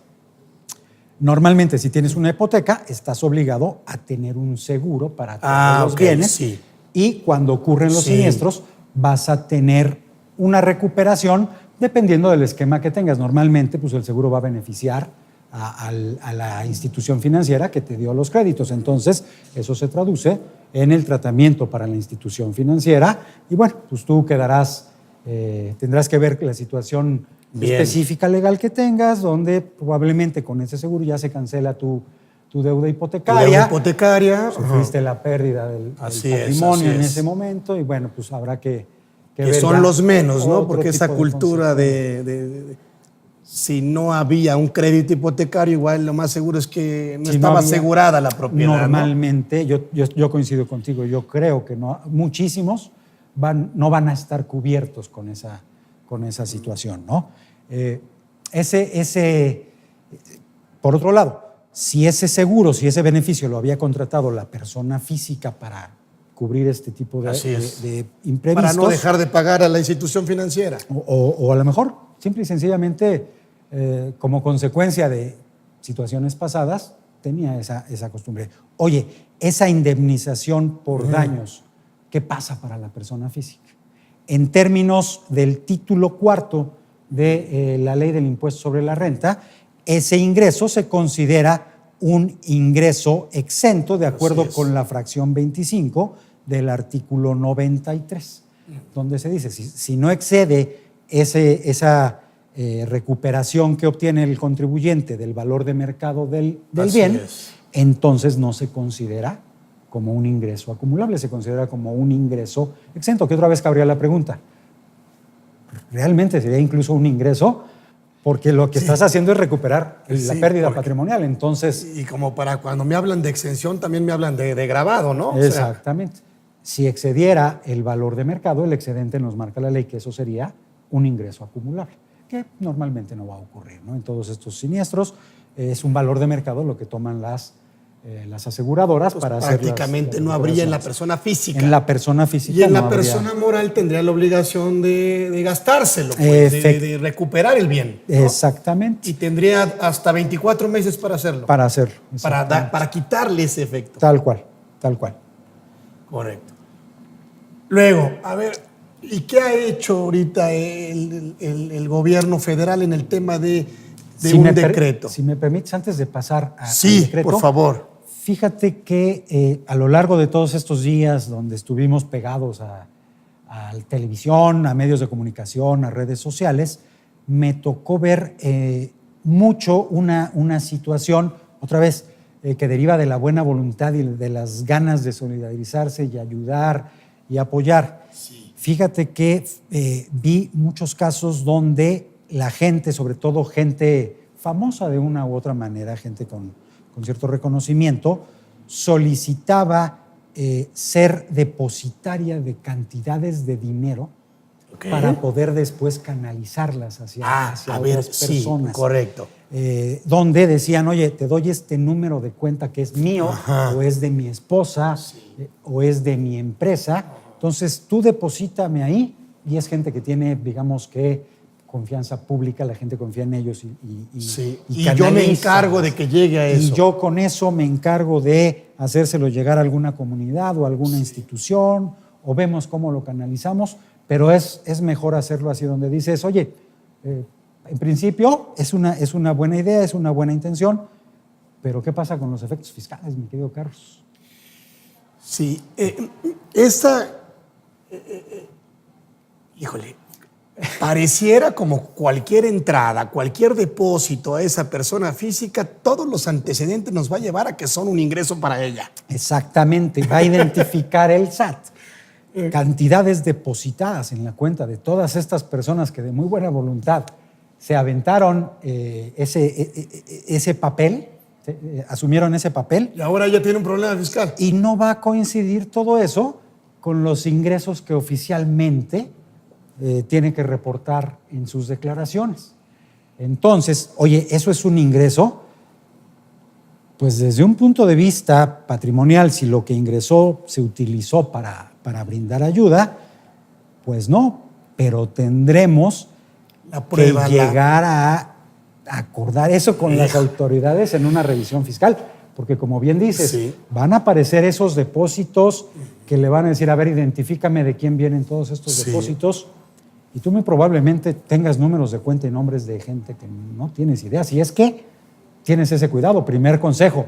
normalmente si tienes una hipoteca, estás obligado a tener un seguro para todos los ok, bienes. sí. Y cuando ocurren los Sí. siniestros, vas a tener una recuperación dependiendo del esquema que tengas. Normalmente, pues el seguro va a beneficiar a la institución financiera que te dio los créditos. Entonces, eso se traduce en el tratamiento para la institución financiera. Y bueno, pues tú tendrás que ver la situación Bien. específica legal que tengas, donde probablemente con ese seguro ya se cancela tu deuda hipotecaria. Deuda hipotecaria. Sufriste la pérdida del Así es, patrimonio así en es. ese momento y bueno, pues habrá que Que ver son ya los menos, ¿no? otro Porque esa tipo de cultura de si no había un crédito hipotecario, igual lo más seguro es que no Si estaba había- asegurada la propiedad. ¿no? Normalmente, yo coincido contigo, yo creo que no, muchísimos no van a estar cubiertos con esa situación, ¿no? Por otro lado, si ese seguro, si ese beneficio lo había contratado la persona física para cubrir este tipo Así es. de imprevistos. Para no dejar de pagar a la institución financiera. O a lo mejor, simple y sencillamente, como consecuencia de situaciones pasadas, tenía esa costumbre. Oye, esa indemnización por daños, ¿qué pasa para la persona física? En términos del título cuarto de la ley del impuesto sobre la renta, ese ingreso se considera un ingreso exento de acuerdo con la fracción 25 del artículo 93, donde se dice, si no excede esa recuperación que obtiene el contribuyente del valor de mercado del bien, entonces no se considera como un ingreso acumulable, se considera como un ingreso exento. Que otra vez cabría la pregunta, ¿realmente sería incluso un ingreso? Porque lo que estás haciendo es recuperar la pérdida patrimonial, entonces... Y como para cuando me hablan de exención, también me hablan de grabado, ¿no? Exactamente. Si excediera el valor de mercado, el excedente nos marca la ley que eso sería un ingreso acumulable, que normalmente no va a ocurrir, ¿no? En todos estos siniestros es un valor de mercado lo que toman las aseguradoras para hacer prácticamente no habría en la persona física. En la persona física y en no la persona moral tendría la obligación de gastárselo, pues, de recuperar el bien, ¿no? Exactamente. Y tendría hasta 24 meses para hacerlo. Para hacerlo. Para quitarle ese efecto. Tal cual, tal cual. Correcto. Luego, a ver, ¿y qué ha hecho ahorita el gobierno federal en el tema de un decreto? Si me permites, antes de pasar al Sí, decreto, por favor. Fíjate que a lo largo de todos estos días donde estuvimos pegados a televisión, a medios de comunicación, a redes sociales, me tocó ver mucho una situación, otra vez, que deriva de la buena voluntad y de las ganas de solidarizarse y ayudar y apoyar. Sí. Fíjate que vi muchos casos donde la gente, sobre todo gente famosa de una u otra manera, gente con cierto reconocimiento, solicitaba ser depositaria de cantidades de dinero para poder después canalizarlas hacia otras personas. Sí, correcto. Donde decían, oye, te doy este número de cuenta que es mío, o es de mi esposa, o es de mi empresa. Entonces, tú deposítame ahí, y es gente que tiene, digamos que, confianza pública, la gente confía en ellos y yo me encargo de que llegue a eso. Y yo con eso me encargo de hacérselo llegar a alguna comunidad o a alguna institución, o vemos cómo lo canalizamos, pero es mejor hacerlo así, donde dices, oye, en principio es una buena idea, es una buena intención, pero ¿qué pasa con los efectos fiscales, mi querido Carlos? Sí, híjole, pareciera como cualquier entrada, cualquier depósito a esa persona física, todos los antecedentes nos va a llevar a que son un ingreso para ella. Exactamente, va a identificar el SAT cantidades depositadas en la cuenta de todas estas personas que de muy buena voluntad se aventaron ese papel, asumieron ese papel. Y ahora ya tiene un problema fiscal. Y no va a coincidir todo eso con los ingresos que oficialmente tiene que reportar en sus declaraciones. Entonces, oye, ¿eso es un ingreso? Pues desde un punto de vista patrimonial, si lo que ingresó se utilizó para brindar ayuda, pues no, pero tendremos que llegar a acordar eso con las autoridades en una revisión fiscal, porque como bien dices, van a aparecer esos depósitos que le van a decir, a ver, identifícame de quién vienen todos estos depósitos, y tú muy probablemente tengas números de cuenta y nombres de gente que no tienes idea. Si es que tienes ese cuidado, primer consejo,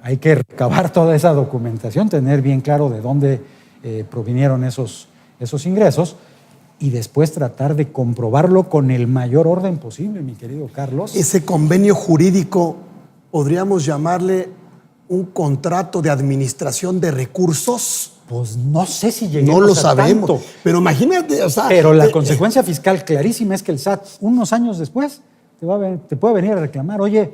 hay que recabar toda esa documentación, tener bien claro de dónde provinieron esos ingresos, y después tratar de comprobarlo con el mayor orden posible, mi querido Carlos. Ese convenio jurídico, podríamos llamarle un contrato de administración de recursos. Pues no sé si lleguemos no lo a sabemos, tanto. Pero imagínate, o sea... Pero la consecuencia fiscal clarísima es que el SAT, unos años después, te puede venir a reclamar, oye,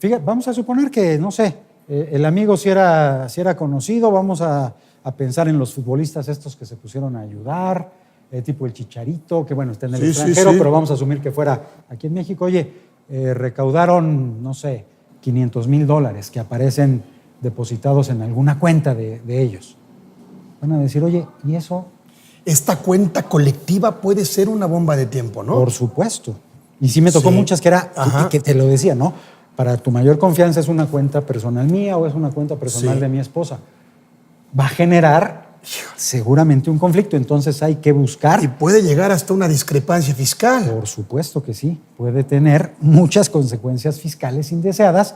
fíjate, vamos a suponer que, no sé, el amigo si era conocido, vamos a pensar en los futbolistas estos que se pusieron a ayudar, tipo el Chicharito, que bueno, está en el extranjero, pero vamos a asumir que fuera aquí en México. Oye, recaudaron, no sé, $500,000 que aparecen depositados en alguna cuenta de ellos. Van a decir, oye, ¿y eso? Esta cuenta colectiva puede ser una bomba de tiempo, ¿no? Por supuesto. Y sí me tocó Sí. muchas que era, Ajá. que te lo decía, ¿no? Para tu mayor confianza es una cuenta personal mía o es una cuenta personal Sí. de mi esposa. Va a generar seguramente un conflicto, entonces hay que buscar. Y puede llegar hasta una discrepancia fiscal. Por supuesto que sí, puede tener muchas consecuencias fiscales indeseadas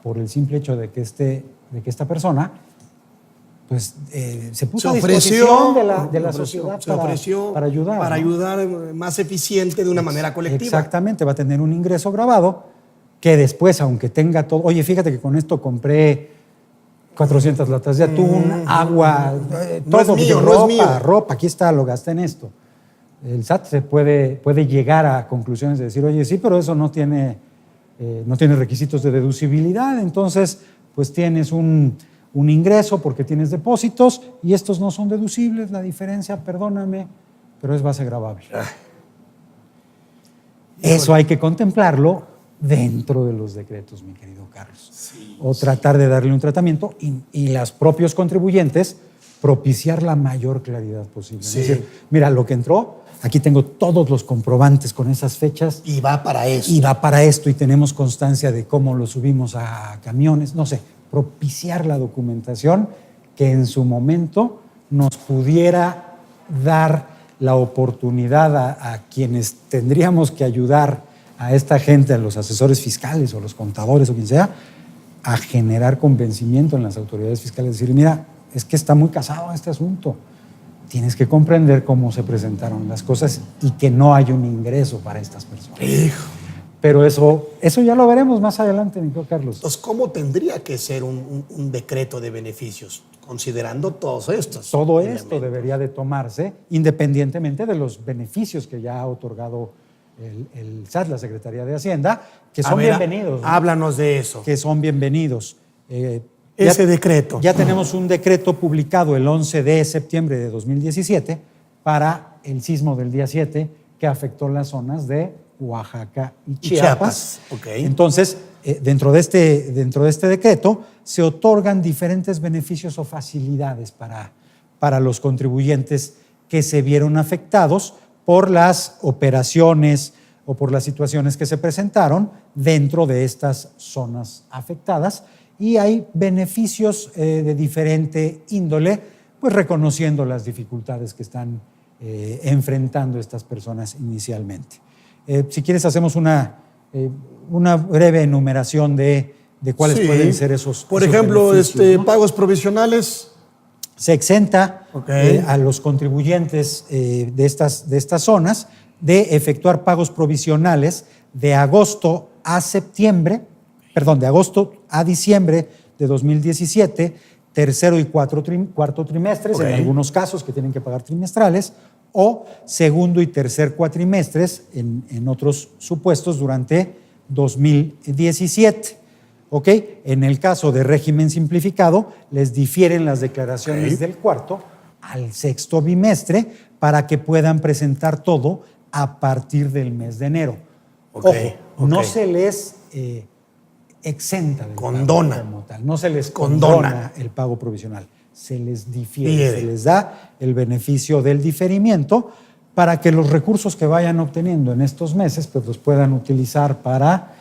por el simple hecho de que esta persona pues, se puso a disposición de la sociedad para ayudar. Para ¿no? ayudar más eficiente de una manera colectiva. Exactamente, va a tener un ingreso grabado que después, aunque tenga todo, oye, fíjate que con esto compré 400 latas de atún, agua, No es todo, mío, ropa, no es mío. ropa, aquí está, lo gasté en esto. El SAT se puede llegar a conclusiones de decir, oye, sí, pero eso no tiene requisitos de deducibilidad, entonces pues tienes un ingreso porque tienes depósitos y estos no son deducibles, la diferencia, perdóname, pero es base gravable. Eso hay que contemplarlo dentro de los decretos, mi querido Carlos. O tratar de darle un tratamiento y los propios contribuyentes propiciar la mayor claridad posible. Sí. Es decir, mira, lo que entró, aquí tengo todos los comprobantes con esas fechas. Y va para eso. Y va para esto y tenemos constancia de cómo lo subimos a camiones, no sé, propiciar la documentación que en su momento nos pudiera dar la oportunidad a quienes tendríamos que ayudar a esta gente, a los asesores fiscales o los contadores o quien sea, a generar convencimiento en las autoridades fiscales, decir, mira, es que está muy casado este asunto, tienes que comprender cómo se presentaron las cosas y que no hay un ingreso para estas personas. Hijo. Pero eso ya lo veremos más adelante, mi querido Carlos. Entonces, ¿cómo tendría que ser un decreto de beneficios? Considerando todos estos. Todo esto elementos. debería de tomarse independientemente de los beneficios que ya ha otorgado el SAT, la Secretaría de Hacienda, que son bienvenidos. ¿no? Háblanos de eso. Que son bienvenidos. Ese decreto. Ya tenemos un decreto publicado el 11 de septiembre de 2017 para el sismo del día 7 que afectó las zonas de Oaxaca y Chiapas. Okay. Entonces, dentro de este decreto se otorgan diferentes beneficios o facilidades para los contribuyentes que se vieron afectados por las operaciones o por las situaciones que se presentaron dentro de estas zonas afectadas. Y hay beneficios de diferente índole, pues reconociendo las dificultades que están enfrentando estas personas inicialmente. Si quieres, hacemos una breve enumeración de cuáles pueden ser esos. Por esos ejemplo, ¿no? pagos provisionales. Se exenta Okay. a los contribuyentes de estas zonas de efectuar pagos provisionales de agosto a diciembre de 2017, tercero y cuarto trimestres, Okay. en algunos casos que tienen que pagar trimestrales, o segundo y tercer cuatrimestres, en otros supuestos, durante 2017. ¿Ok? En el caso de régimen simplificado, les difieren las declaraciones del cuarto al sexto bimestre para que puedan presentar todo a partir del mes de enero. Okay. Ojo, no se les exenta del Condona. pago como tal, no se les condona el pago provisional, se les difiere, se les da el beneficio del diferimiento para que los recursos que vayan obteniendo en estos meses pues los puedan utilizar para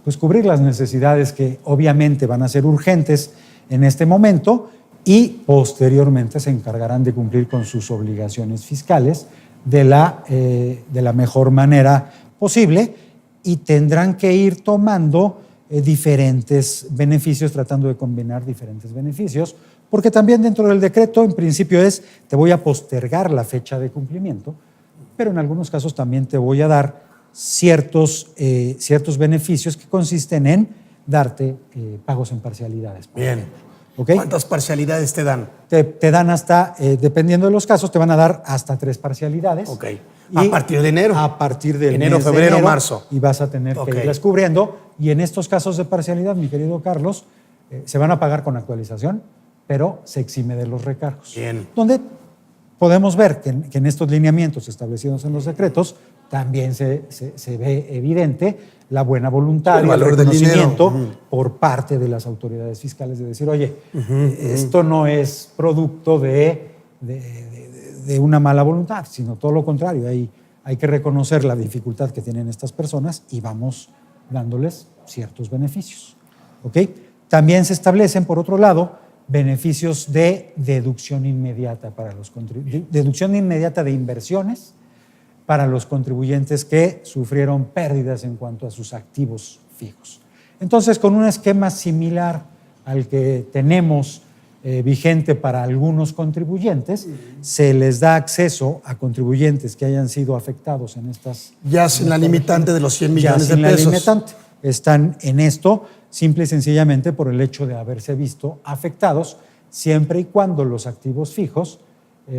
pues cubrir las necesidades que obviamente van a ser urgentes en este momento y posteriormente se encargarán de cumplir con sus obligaciones fiscales de la mejor manera posible y tendrán que ir tomando diferentes beneficios, tratando de combinar diferentes beneficios, porque también dentro del decreto en principio te voy a postergar la fecha de cumplimiento, pero en algunos casos también te voy a dar ciertos beneficios que consisten en darte pagos en parcialidades. Bien. ¿Okay? ¿Cuántas parcialidades te dan? Te dan hasta, dependiendo de los casos, te van a dar hasta 3 parcialidades. Ok. ¿A partir de enero? A partir del enero, mes de febrero, enero, marzo. Y vas a tener que irlas cubriendo. Y en estos casos de parcialidad, mi querido Carlos, se van a pagar con actualización, pero se exime de los recargos. Bien. Donde podemos ver que en estos lineamientos establecidos en los decretos también se ve evidente la buena voluntad y el reconocimiento por parte de las autoridades fiscales de decir, oye, esto no es producto de una mala voluntad, sino todo lo contrario. Hay hay que reconocer la dificultad que tienen estas personas y vamos dándoles ciertos beneficios. ¿Ok? También se establecen, por otro lado, beneficios de deducción inmediata para los deducción inmediata de inversiones para los contribuyentes que sufrieron pérdidas en cuanto a sus activos fijos. Entonces, con un esquema similar al que tenemos vigente para algunos contribuyentes, se les da acceso a contribuyentes que hayan sido afectados en estas... Ya sin la limitante de los 100 millones de pesos. Ya sin la limitante. Están en esto simple y sencillamente por el hecho de haberse visto afectados, siempre y cuando los activos fijos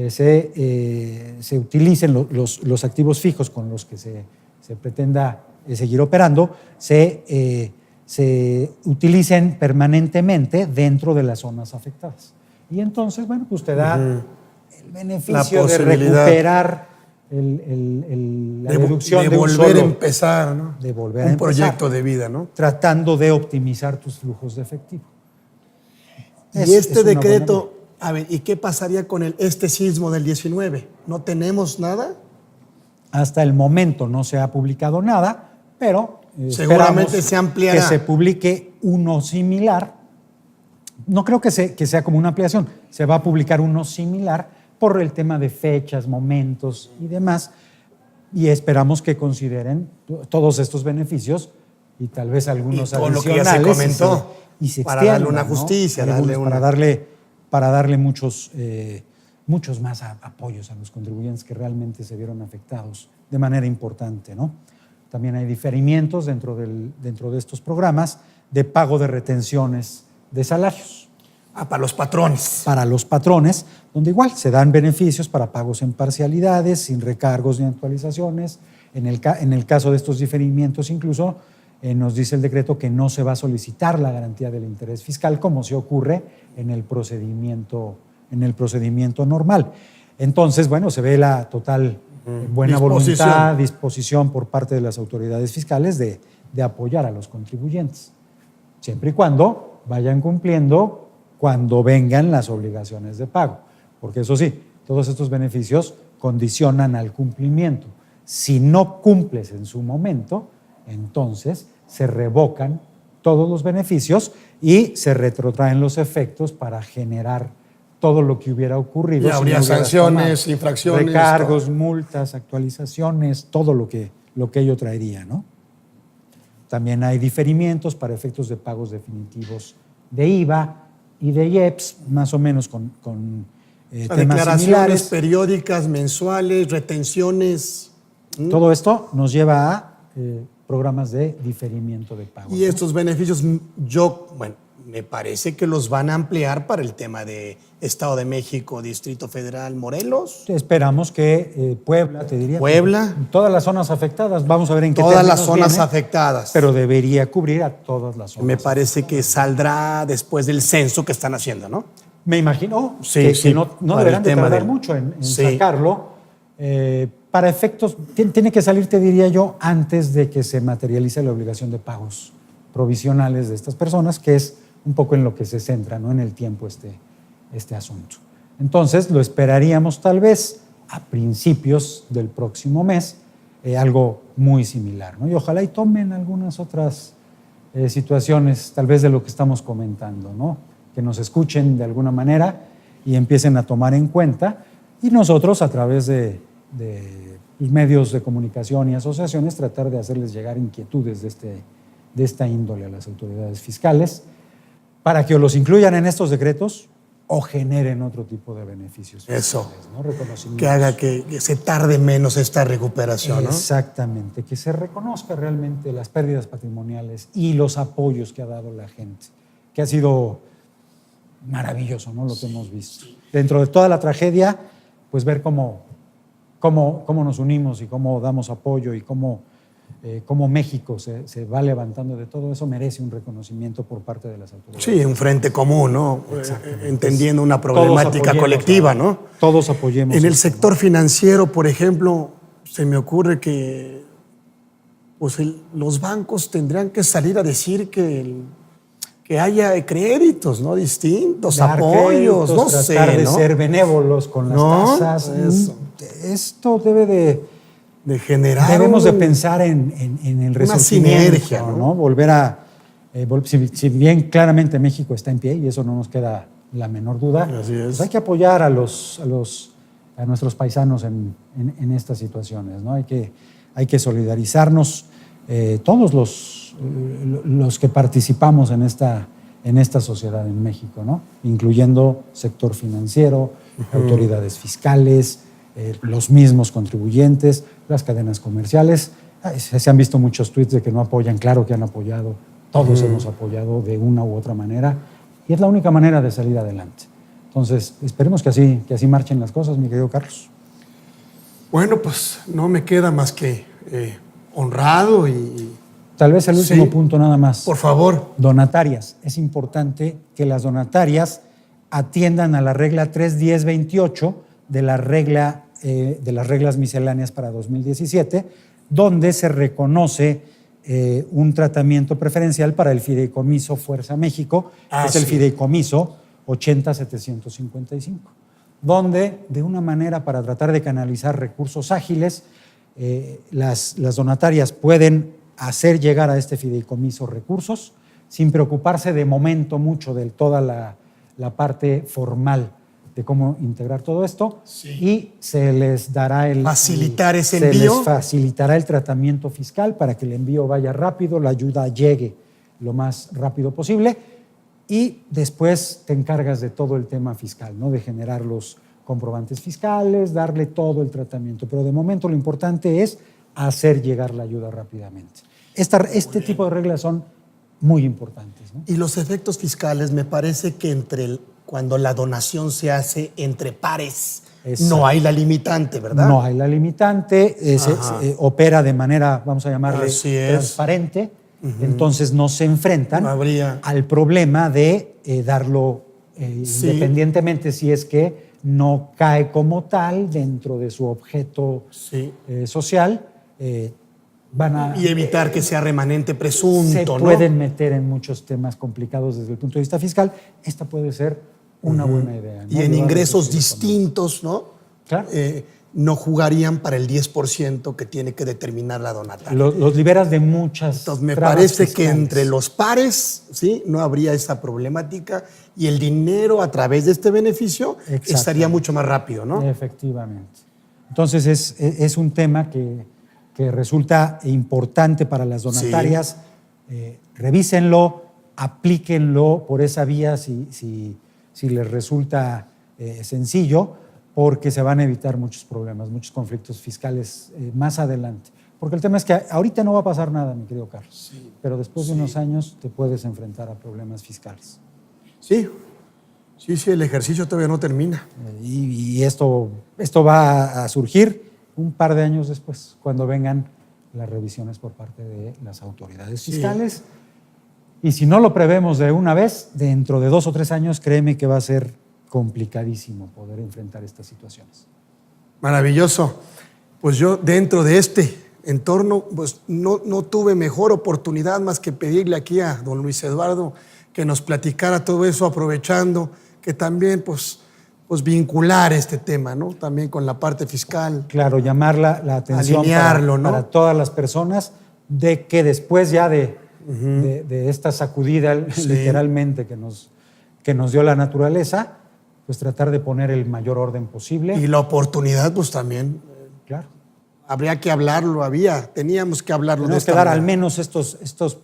se utilicen, los activos fijos con los que se pretenda seguir operando, se utilicen permanentemente dentro de las zonas afectadas. Y entonces, bueno, pues te da el beneficio de recuperar la deducción de volver un solo, a empezar, ¿no? De volver un a empezar, proyecto de vida, ¿no? tratando de optimizar tus flujos de efectivo. Y este decreto, a ver, ¿y qué pasaría con este sismo del 19? ¿No tenemos nada? Hasta el momento no se ha publicado nada, pero seguramente se ampliará. Que se publique uno similar. No creo que sea como una ampliación, se va a publicar uno similar por el tema de fechas, momentos y demás, y esperamos que consideren todos estos beneficios y tal vez algunos y todo adicionales. Lo que ya se comentó, y se para extiendan, darle una justicia, ¿no? Para darle muchos más apoyos a los contribuyentes que realmente se vieron afectados de manera importante, ¿no? También hay diferimientos dentro de estos programas de pago de retenciones de salarios. Para los patrones. Para los patrones, donde igual se dan beneficios para pagos en parcialidades, sin recargos ni actualizaciones. En el caso de estos diferimientos, incluso nos dice el decreto que no se va a solicitar la garantía del interés fiscal, como se ocurre en el procedimiento normal. Entonces, bueno, se ve la total buena voluntad, disposición por parte de las autoridades fiscales de apoyar a los contribuyentes, siempre y cuando vayan cumpliendo cuando vengan las obligaciones de pago. Porque eso sí, todos estos beneficios condicionan al cumplimiento. Si no cumples en su momento, entonces se revocan todos los beneficios y se retrotraen los efectos para generar todo lo que hubiera ocurrido. Y habría sanciones, infracciones. Recargos, todo. Multas, actualizaciones, todo lo que ello traería, ¿no? También hay diferimientos para efectos de pagos definitivos de IVA y de IEPS, más o menos con temas declaraciones similares. Periódicas, mensuales, retenciones. Todo esto nos lleva a programas de diferimiento de pago. Y estos beneficios, me parece que los van a ampliar para el tema de Estado de México, Distrito Federal, Morelos. Esperamos que Puebla, te diría. Puebla. Todas las zonas afectadas, vamos a ver en qué todas las zonas viene, afectadas. Pero debería cubrir a todas las zonas. Me parece que saldrá después del censo que están haciendo, ¿no? Me imagino que no deberán de tardar mucho en sacarlo. Para efectos, tiene que salir, te diría yo, antes de que se materialice la obligación de pagos provisionales de estas personas, que es un poco en lo que se centra, ¿no? En el tiempo este asunto. Entonces, lo esperaríamos tal vez a principios del próximo mes, algo muy similar, ¿no? Y ojalá y tomen algunas otras situaciones, tal vez de lo que estamos comentando, ¿no? Que nos escuchen de alguna manera y empiecen a tomar en cuenta, y nosotros a través de medios de comunicación y asociaciones tratar de hacerles llegar inquietudes de esta índole a las autoridades fiscales para que o los incluyan en estos decretos o generen otro tipo de beneficios fiscales. Eso, ¿no? que haga que se tarde menos esta recuperación, ¿no? Exactamente, que se reconozca realmente las pérdidas patrimoniales y los apoyos que ha dado la gente, que ha sido maravilloso, ¿no? Lo que hemos visto. Dentro de toda la tragedia, pues ver cómo nos unimos y cómo damos apoyo y cómo México se va levantando de todo eso, merece un reconocimiento por parte de las autoridades. Sí, un frente común, ¿no? Entendiendo una problemática colectiva, ¿no? Todos apoyemos. En el sector financiero, por ejemplo, se me ocurre que pues los bancos tendrían que salir a decir que haya créditos, ¿no? Distintos, dar apoyos, créditos, no sé, tratar de ¿no? ser benévolos con las tasas. Eso. Esto debe generar debemos de pensar en el resurgimiento, sinergia, ¿no? Volver a, si bien claramente México está en pie, y eso no nos queda la menor duda, Así es. pues hay que apoyar a nuestros paisanos en estas situaciones, ¿no? Hay que solidarizarnos todos los que participamos en esta sociedad en México, ¿no? Incluyendo sector financiero, autoridades fiscales, los mismos contribuyentes, las cadenas comerciales. Se han visto muchos tweets de que no apoyan, claro que han apoyado, todos hemos apoyado de una u otra manera, y es la única manera de salir adelante. Entonces, esperemos que así marchen las cosas, mi querido Carlos. Bueno, pues no me queda más que honrado y... Tal vez el último Sí. punto nada más. Por favor. Donatarias. Es importante que las donatarias atiendan a la regla 3.10.28 de las reglas misceláneas para 2017, donde se reconoce un tratamiento preferencial para el fideicomiso Fuerza México, que es el sí. fideicomiso 80-755, donde de una manera para tratar de canalizar recursos ágiles, las donatarias pueden hacer llegar a este fideicomiso recursos sin preocuparse de momento mucho de toda la parte formal de cómo integrar todo esto, Sí. y se les dará Facilitar ese se envío. les facilitará el tratamiento fiscal para que el envío vaya rápido, la ayuda llegue lo más rápido posible, y después te encargas de todo el tema fiscal, ¿no? De generar los comprobantes fiscales, darle todo el tratamiento, pero de momento lo importante es hacer llegar la ayuda rápidamente. Este tipo de reglas son muy importantes, ¿no? Y los efectos fiscales, me parece que cuando la donación se hace entre pares, Exacto. no hay la limitante, ¿verdad? No hay la limitante, se opera de manera, vamos a llamarle, Así es. transparente, entonces no se enfrentan No habría- al problema de darlo Sí. independientemente si es que no cae como tal dentro de su objeto Sí. social. Van a, Y evitar que sea remanente presunto, se ¿no? pueden meter en muchos temas complicados desde el punto de vista fiscal. Esta puede ser una buena idea, ¿no? Y en Llevar ingresos los recursos distintos, ¿no? Claro. No jugarían para el 10% que tiene que determinar la donataria. los liberas de muchas Entonces, me trabas parece que fiscales. entre los pares, ¿sí? No habría esa problemática y el dinero a través de este beneficio Exactamente. estaría mucho más rápido, ¿no? Efectivamente. Entonces, es un tema que resulta importante para las donatarias. Revísenlo, aplíquenlo por esa vía si les resulta sencillo, porque se van a evitar muchos problemas, muchos conflictos fiscales más adelante. Porque el tema es que ahorita no va a pasar nada, mi querido Carlos, pero después de unos años te puedes enfrentar a problemas fiscales. Sí, el ejercicio todavía no termina. Y esto va a surgir un par de años después, cuando vengan las revisiones por parte de las autoridades fiscales. Y si no lo prevemos de una vez, dentro de 2 o 3 años, créeme que va a ser complicadísimo poder enfrentar estas situaciones. Maravilloso. Pues yo dentro de este entorno, pues no tuve mejor oportunidad más que pedirle aquí a don Luis Eduardo que nos platicara todo eso, aprovechando que también pues vincular este tema, ¿no? También con la parte fiscal. Claro, llamar la atención Alinearlo, ¿no? para todas las personas de que después ya de esta sacudida literalmente que nos dio la naturaleza, pues tratar de poner el mayor orden posible. Y la oportunidad, pues también. Claro. Habría que hablarlo, teníamos que hablarlo. Tenemos de que esta dar al manera. menos estas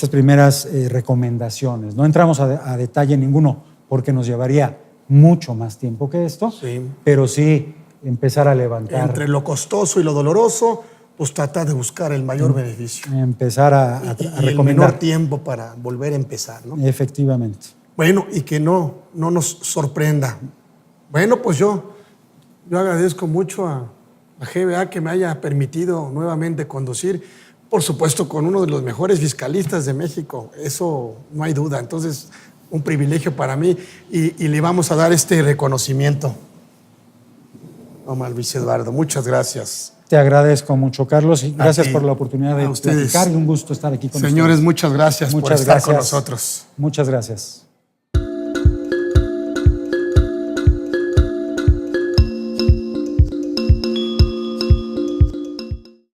primeras recomendaciones. No entramos a detalle en ninguno porque nos llevaría mucho más tiempo que esto, pero sí empezar a levantar. Entre lo costoso y lo doloroso, pues tratar de buscar el mayor beneficio. Empezar a Y el recomendar. menor tiempo para volver a empezar, ¿no? Efectivamente. Bueno, y que no nos sorprenda. Bueno, pues yo agradezco mucho a GBA que me haya permitido nuevamente conducir, por supuesto, con uno de los mejores fiscalistas de México, eso no hay duda. Entonces, un privilegio para mí y le vamos a dar este reconocimiento. Omar Luis Eduardo, muchas gracias. Te agradezco mucho, Carlos, y gracias ti, por la oportunidad de a ustedes. platicar y un gusto estar aquí con Señores, ustedes. muchas gracias por estar con nosotros. Muchas gracias.